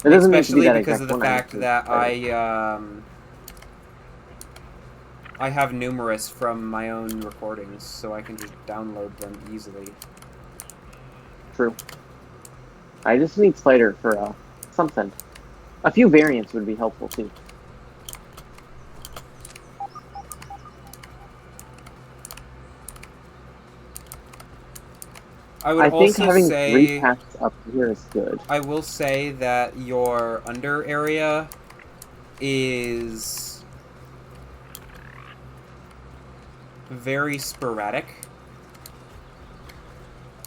It doesn't need to be Especially that because exact of the one, fact that spider. I have numerous from my own recordings, so I can just download them easily. True. I just need spider for something. A few variants would be helpful too. I would I think also having say 3 paths up here is good. I will say that your under area is very sporadic.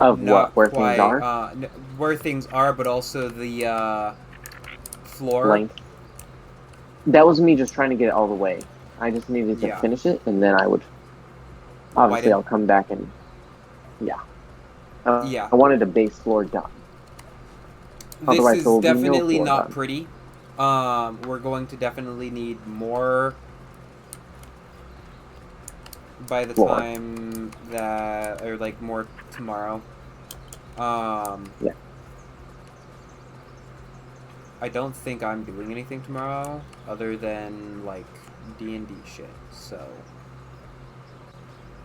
Of Not what? Where quite, things are? where things are, but also the floor. Length. That was me just trying to get it all the way. I just needed to Yeah. finish it, and then I would... Obviously, I'll come back and... Yeah. Yeah. I wanted a base floor done. This Otherwise, is there will be no definitely floor not done. pretty. We're going to definitely need more by the Floor. time that, or like more tomorrow. Yeah. I don't think I'm doing anything tomorrow other than like D&D shit. So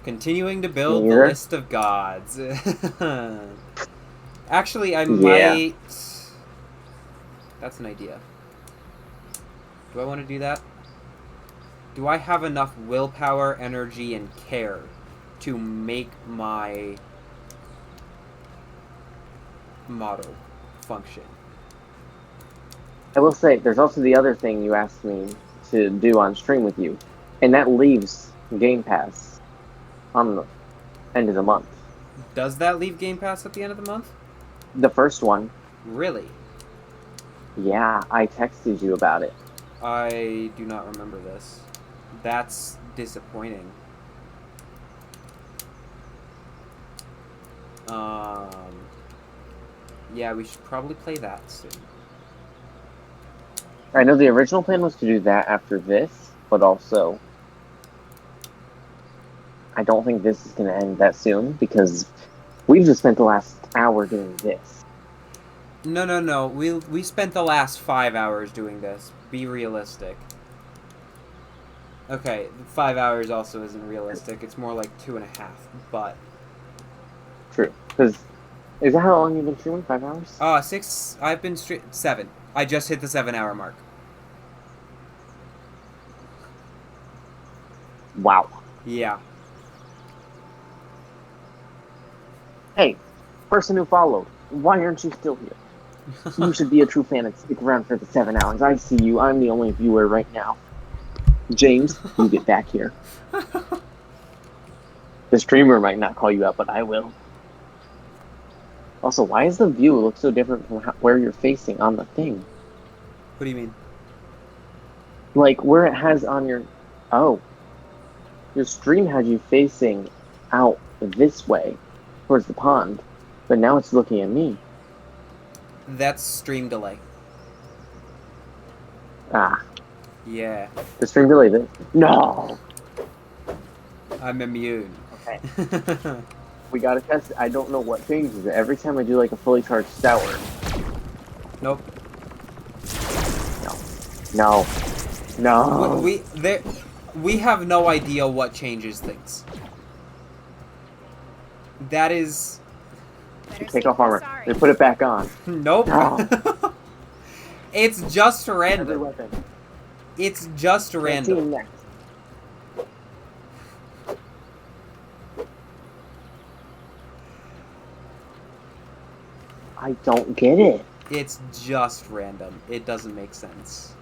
continuing to build the Neither. list of gods. Actually, I Yeah. might. That's an idea. Do I want to do that? Do I have enough willpower, energy, and care to make my model function? I will say, there's also the other thing you asked me to do on stream with you, and that leaves Game Pass on the end of the month. Does that leave Game Pass at the end of the month? The first one. Really? Yeah, I texted you about it. I do not remember this. That's disappointing. Yeah, we should probably play that soon. I know the original plan was to do that after this, but also I don't think this is going to end that soon because we've just spent the last hour doing this. No. We spent the last 5 hours doing this. Be realistic. Okay, 5 hours also isn't realistic. It's more like 2.5. But True. Because is that how long you've been streaming? 5 hours? 6. I've been 7. I just hit the 7-hour mark. Wow. Yeah. Hey, person who followed, why aren't you still here? You should be a true fan and stick around for the 7 hours. I see you. I'm the only viewer right now. James, you get back here. The streamer might not call you out, but I will. Also, why does the view look so different from where you're facing on the thing? What do you mean? Like, where it has on your... Oh. Your stream had you facing out this way, towards the pond, but now it's looking at me. That's stream delay. Ah. Yeah. The stream delay this? No! I'm immune. Okay. We gotta test it. I don't know what changes it. Every time I do like a fully charged sour. Nope. No. No. We have no idea what changes things. That is... Better Take safe off than armor. sorry. They put it back on. Nope. No. It's just Every random. weapon. It's just Team random. next. I don't get it. It's just random. It doesn't make sense.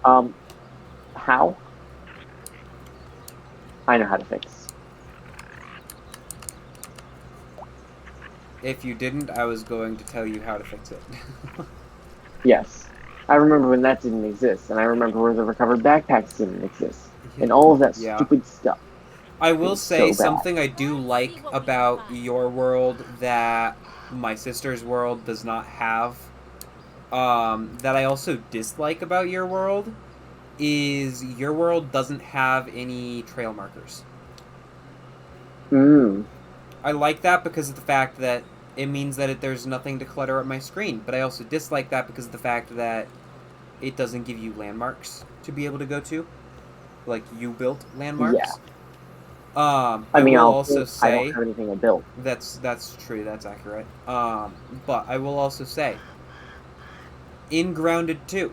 How? I know how to fix. If you didn't, I was going to tell you how to fix it. Yes. I remember when that didn't exist, and I remember where the recovered backpacks didn't exist, and all of that Yeah. stupid stuff. I will It's say so bad. something I do like about your world that my sister's world does not have, that I also dislike about your world, is your world doesn't have any trail markers. I like that because of the fact that it means that there's nothing to clutter up my screen, but I also dislike that because of the fact that it doesn't give you landmarks to be able to go to, like you built landmarks. Yeah. I mean, will I'll also I say don't have anything I built. that's true. That's accurate. But I will also say, in Grounded 2,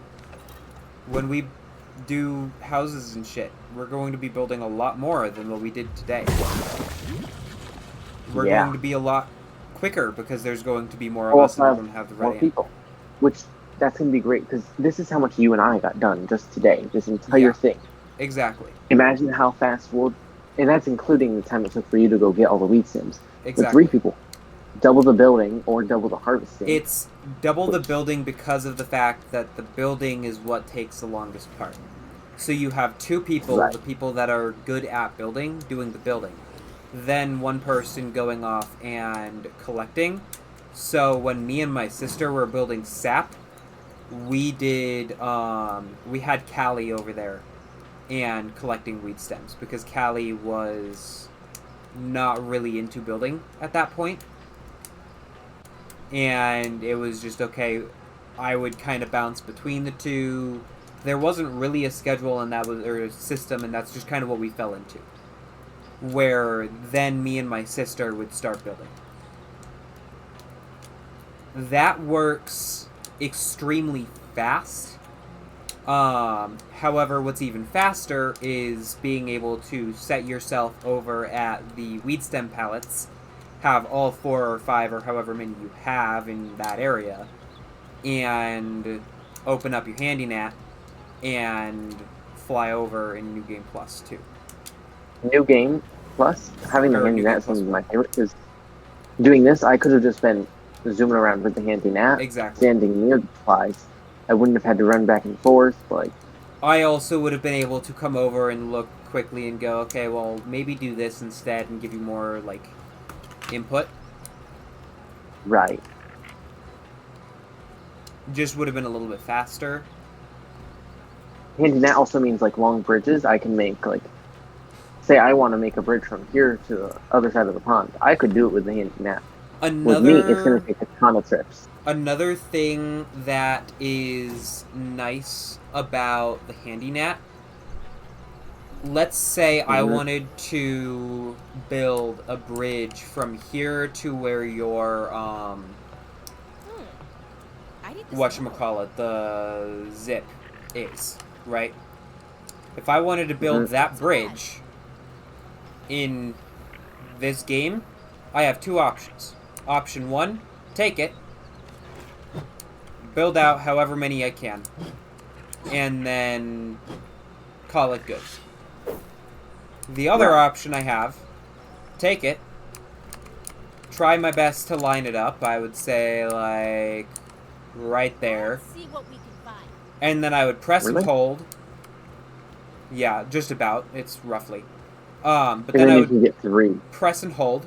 when we do houses and shit, we're going to be building a lot more than what we did today. We're Yeah. going to be a lot quicker because there's going to be more of We'll us and we're have going to have the more right people. Which, that's going to be great, because this is how much you and I got done just today. This entire Yeah. thing. Exactly. Imagine how fast we'll... And that's including the time it took for you to go get all the weed sims. With Exactly. 3 people. Double the building, or double the harvesting. It's double the building because of the fact that the building is what takes the longest part. So you have 2 people, Right. the people that are good at building, doing the building. Then 1 person going off and collecting. So when me and my sister were building sap, we did, we had Callie over there and collecting weed stems because Callie was not really into building at that point. And it was just, okay, I would kind of bounce between the 2. There wasn't really a schedule and that was, or a system, and that's just kind of what we fell into. Where then me and my sister would start building. That works extremely fast. However, what's even faster is being able to set yourself over at the weed stem pallets, have all 4 or 5 or however many you have in that area, and open up your handy nat and fly over in New Game Plus too. New Game Plus, having the Or handy New Game net is Plus my favorite, because Doing this, I could have just been zooming around with the handy nap, Exactly. standing near the flies. I wouldn't have had to run back and forth. Like, I also would have been able to come over and look quickly and go, okay, well, maybe do this instead and give you more, like, input. right. Just would have been a little bit faster. Handy nap also means like long bridges. I can make like, say I want to make a bridge from here to the other side of the pond. I could do it with the handy nap. With me, it's going to take a ton of trips. Another thing that is nice about the handy nap, let's say I wanted to build a bridge from here to where your I need to whatchamacallit, the zip is, right? If I wanted to build that bridge in this game, I have two options. Option one, take it, build out however many I can, and then call it good. The other option I have, take it, try my best to line it up, I would say, like, right there, Let's see what we can find. and then I would press Really? and hold. Yeah, just about, it's roughly. But And then then I you would can get 3. press and hold,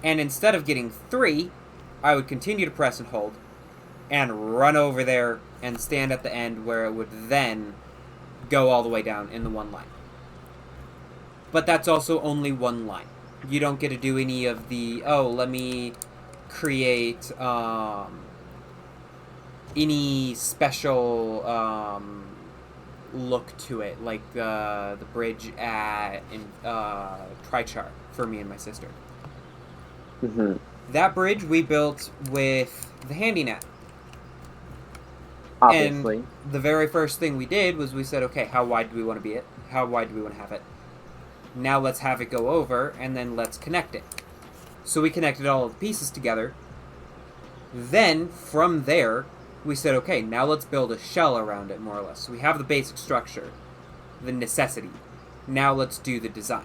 and instead of getting 3, I would continue to press and hold, and run over there and stand at the end where it would then go all the way down in the one line. But that's also only one line. You don't get to do any of the, oh, let me create any special look to it, like the bridge at Trichar for me and my sister. Mm-hmm. That bridge we built with the handy net. Obviously. And the very first thing we did was we said, okay, how wide do we want to be it? How wide do we want to have it? Now let's have it go over, and then let's connect it. So we connected all of the pieces together. Then, from there, we said, okay, now let's build a shell around it, more or less. So we have the basic structure, the necessity. Now let's do the design.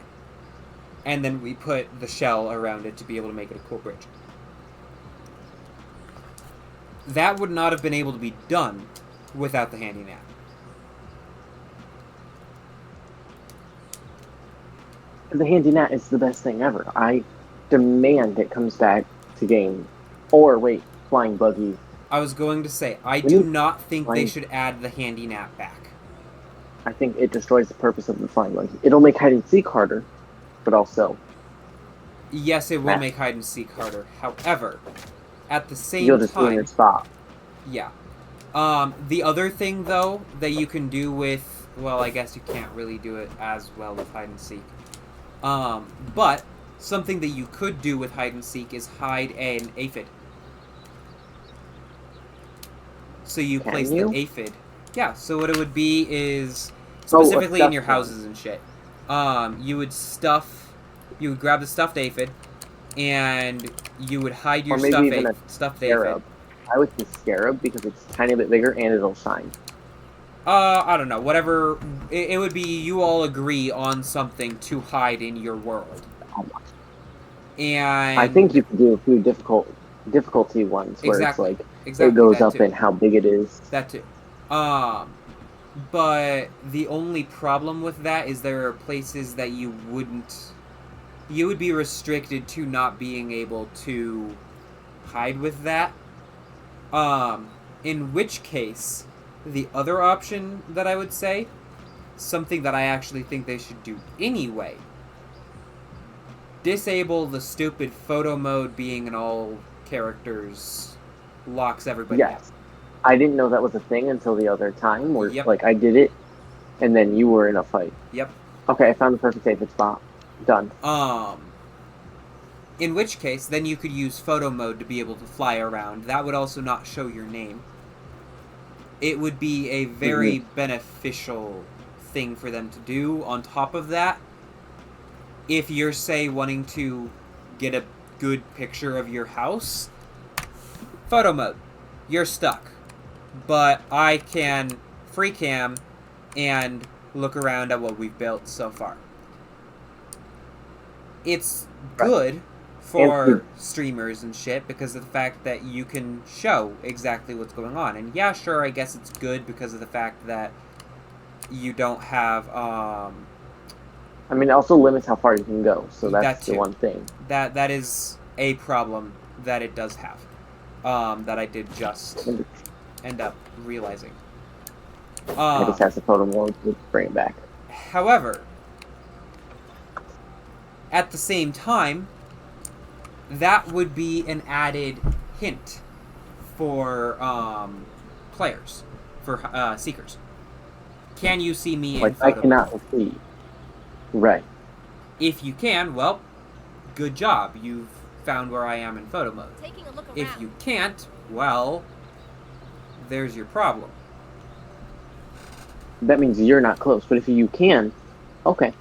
And then we put the shell around it to be able to make it a cool bridge. That would not have been able to be done without the handy nap. The handy net is the best thing ever. I demand it comes back to game. Or wait, flying buggy. I was going to say, I When do you not think they find- should add the handy nap back. I think it destroys the purpose of the flying buggy. It'll make hide and seek harder, but also Yes, it will Math. make hide and seek harder. However, at the same you'll just be in your time, spot. yeah. The other thing, though, that you can do with, well, I guess you can't really do it as well with hide and seek. But something that you could do with hide and seek is hide an aphid. So you Can place you? the aphid. Yeah, so what it would be is, Oh, a specifically in your stuffed one. houses and shit, you would grab the stuffed aphid, and you would hide your Or maybe even a stuffed aphid. Scarab. I would say scarab because it's a tiny bit bigger and it'll shine. I don't know. Whatever. It would be you all agree on something to hide in your world. And I think you can do a few difficulty ones where Exactly. it's like exactly it goes that up too. in how big it is. That too. But the only problem with that is there are places that you would be restricted to not being able to hide with that. In which case, the other option that I would say, something that I actually think they should do anyway, disable the stupid photo mode being in all characters locks everybody out. Yes. I didn't know that was a thing until the other time where Yep. like I did it and then you were in a fight. Yep. Okay, I found the perfect safe spot. Done. In which case, then you could use photo mode to be able to fly around. That would also not show your name. It would be a very beneficial thing for them to do. On top of that, if you're, say, wanting to get a good picture of your house, photo mode, you're stuck. But I can free cam and look around at what we've built so far. It's good for streamers and shit because of the fact that you can show exactly what's going on. And yeah, sure, I guess it's good because of the fact that you don't have I mean, it also limits how far you can go, so that that's the too. one thing. That is a problem that it does have. That I did just end up realizing. I just have the photo mode to bring it back. However, at the same time, that would be an added hint for players, for seekers. Can you see me in Like, photo I cannot mode? see. Right. If you can, well, good job. You've found where I am in photo mode. Taking a look around. If you can't, well, there's your problem. That means you're not close, but if you can, okay.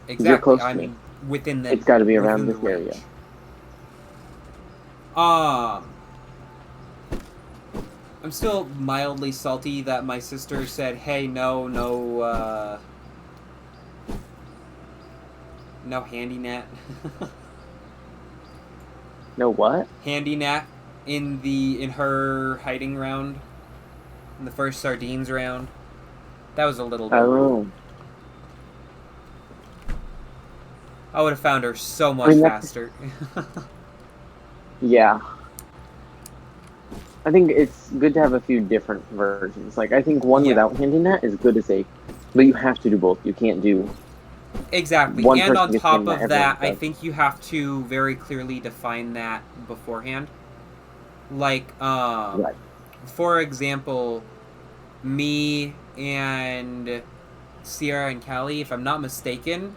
Exactly. You're close to I'm me. within the. It's got to be within around the this range. area. I'm still mildly salty that my sister said, "Hey, no handy net." No what? Handy net in her hiding round, in the first sardines round. That was a little bit rude. Oh. I would have found her so much faster. Yeah. I think it's good to have a few different versions. Like, I think one without handy net is good as a... But you have to do both. You can't do... Exactly. One And person on gets top handy net, of that, everyone I does. think you have to very clearly define that beforehand. Like, Right. for example, me and Sierra and Callie, if I'm not mistaken,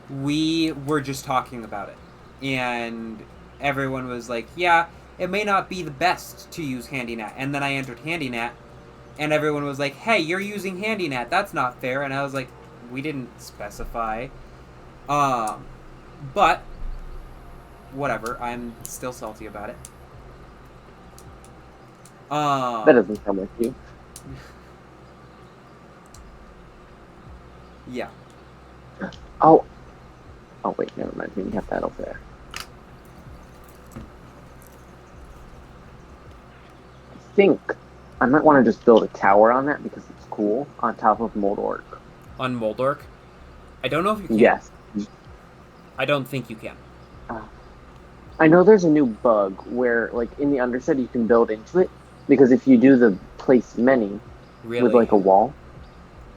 we were just talking about it. And everyone was like, yeah, it may not be the best to use HandyNet. And then I entered HandyNet, and everyone was like, hey, you're using HandyNet. That's not fair. And I was like, we didn't specify. But, whatever. I'm still salty about it. That doesn't come with you. Yeah. Oh, wait, never mind. We have that over there. I think I might want to just build a tower on that because it's cool on top of Moldork. On Moldork? I don't know if you can. Yes. I don't think you can. I know there's a new bug where, like, in the underset you can build into it because if you do the place many Really? with, like, a wall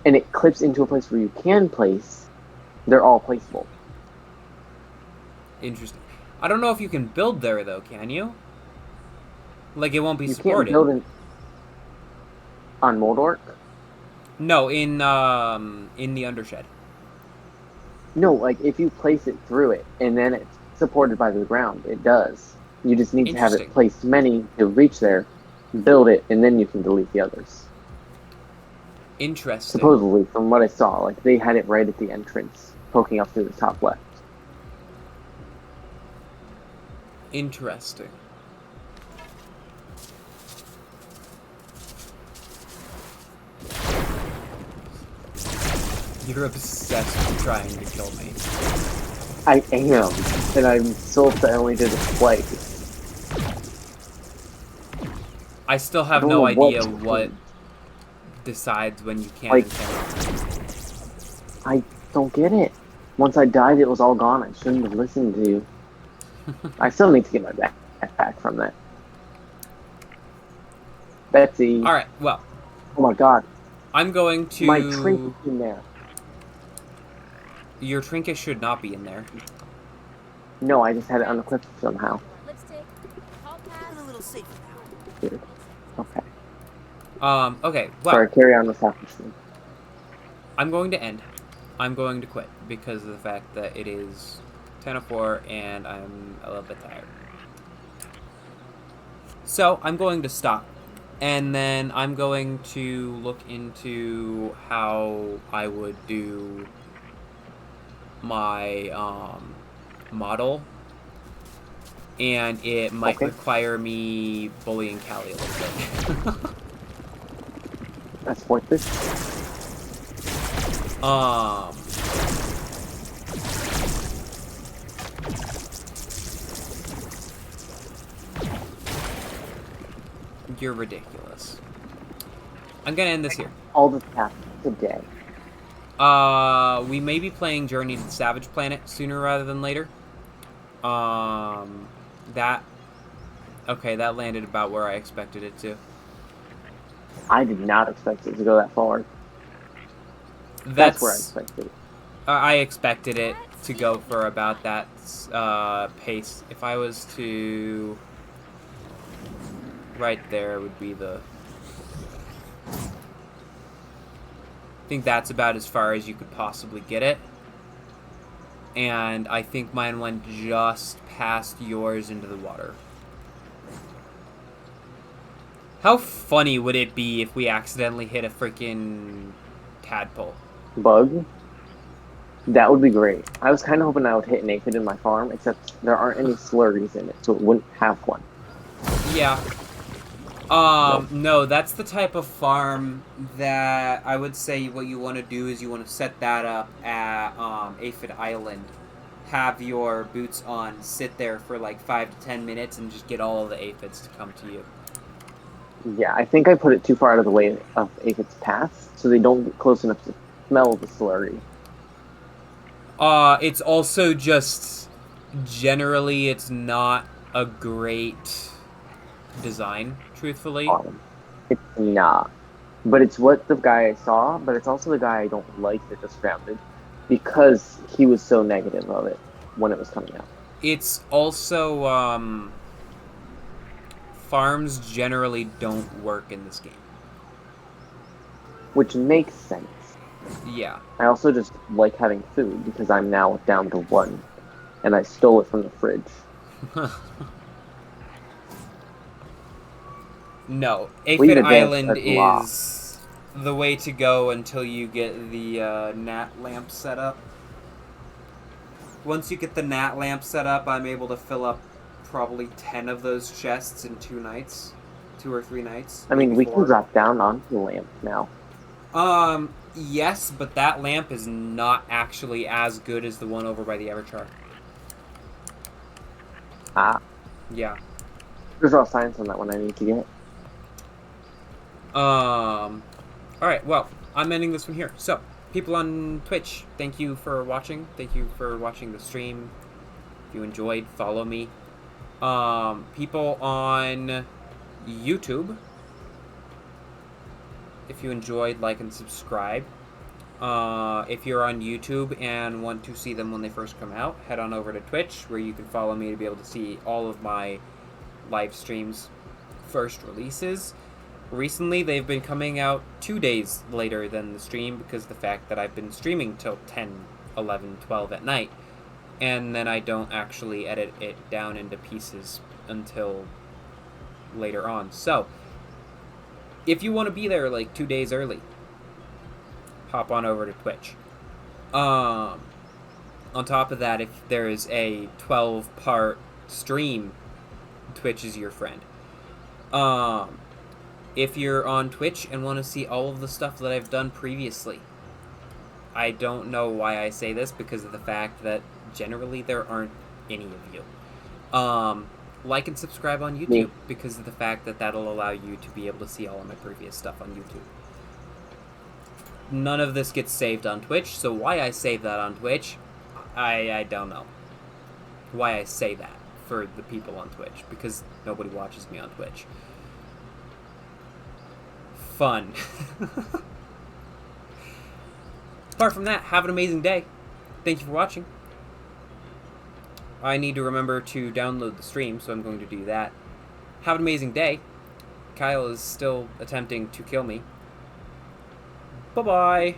and it clips into a place where you can place, they're all placeable. Interesting. I don't know if you can build there, though, can you? Like, it won't be You supported. can't build on Moldork? No, in the Undershed. No, like, if you place it through it and then it's supported by the ground, it does. You just need to have it Interesting. placed many to reach there, build it, and then you can delete the others. Interesting. Supposedly, from what I saw, like, they had it right at the entrance, poking up through the top left. Interesting. You're obsessed with trying to kill me. I am, and I'm so upset I only did it twice. I still have don't no know what idea to what do. decides when you can Like- and cannot. I don't get it. Once I died, it was all gone. I shouldn't have listened to you. I still need to get my backpack from that. Betsy. Alright, well, Oh my god. I'm going to... My trinket's in there. Your trinket should not be in there. No, I just had it unequipped somehow. Lipstick, hall pass. Feeling a little safer now. Weird. Okay. Okay, well, Sorry, carry on with Hawkinson. I'm going to end. I'm going to quit because of the fact that it is 10:04 and I'm a little bit tired. So, I'm going to stop. And then I'm going to look into how I would do my model. And it might Okay. require me bullying Callie a little bit. I support this. You're ridiculous. I'm gonna end this here. All the tasks today. We may be playing Journey to the Savage Planet sooner rather than later. That... Okay, that landed about where I expected it to. I did not expect it to go that far. That's where I expected it. I expected it to go for about that pace. If I was to... Right there would be the... I think that's about as far as you could possibly get it. And I think mine went just past yours into the water. How funny would it be if we accidentally hit a freaking tadpole? Bug? That would be great. I was kind of hoping I would hit an aphid in my farm, except there aren't any slurries in it, so it wouldn't have one. Yeah. No, that's the type of farm that I would say what you want to do is you want to set that up at Aphid Island. Have your boots on, sit there for like 5 to 10 minutes, and just get all of the aphids to come to you. Yeah, I think I put it too far out of the way of aphids' paths, so they don't get close enough to smell the slurry. It's also just, generally, it's not a great design, truthfully. It's not. But it's what the guy I saw, but it's also the guy I don't like that just found it, because he was so negative of it when it was coming out. It's also, farms generally don't work in this game. Which makes sense. Yeah. I also just like having food, because I'm now down to 1, and I stole it from the fridge. No, Aphid Island is the way to go until you get the gnat lamp set up. Once you get the gnat lamp set up, I'm able to fill up probably 10 of those chests in 2 nights. 2 or 3 nights. I mean, we four. can drop down onto the lamp now. Yes, but that lamp is not actually as good as the one over by the Everchar. Ah. Yeah. There's all science on that one I need to get. Alright, well, I'm ending this one here. So, people on Twitch, thank you for watching. Thank you for watching the stream. If you enjoyed, follow me. People on YouTube, if you enjoyed, like and subscribe. If you're on YouTube and want to see them when they first come out, head on over to Twitch, where you can follow me to be able to see all of my live streams' first releases. Recently, they've been coming out 2 days later than the stream because of the fact that I've been streaming till 10, 11, 12 at night, and then I don't actually edit it down into pieces until later on. So, if you want to be there like 2 days early, hop on over to Twitch. On top of that, if there is a 12-part stream, Twitch is your friend. If you're on Twitch and want to see all of the stuff that I've done previously, I don't know why I say this because of the fact that generally there aren't any of you. Like and subscribe on YouTube because of the fact that that'll allow you to be able to see all of my previous stuff on YouTube. None of this gets saved on Twitch, so why I save that on Twitch, I don't know. Why I say that for the people on Twitch, because nobody watches me on Twitch. Fun. Apart from that, have an amazing day. Thank you for watching. I need to remember to download the stream, so I'm going to do that. Have an amazing day. Kyle is still attempting to kill me. Bye-bye.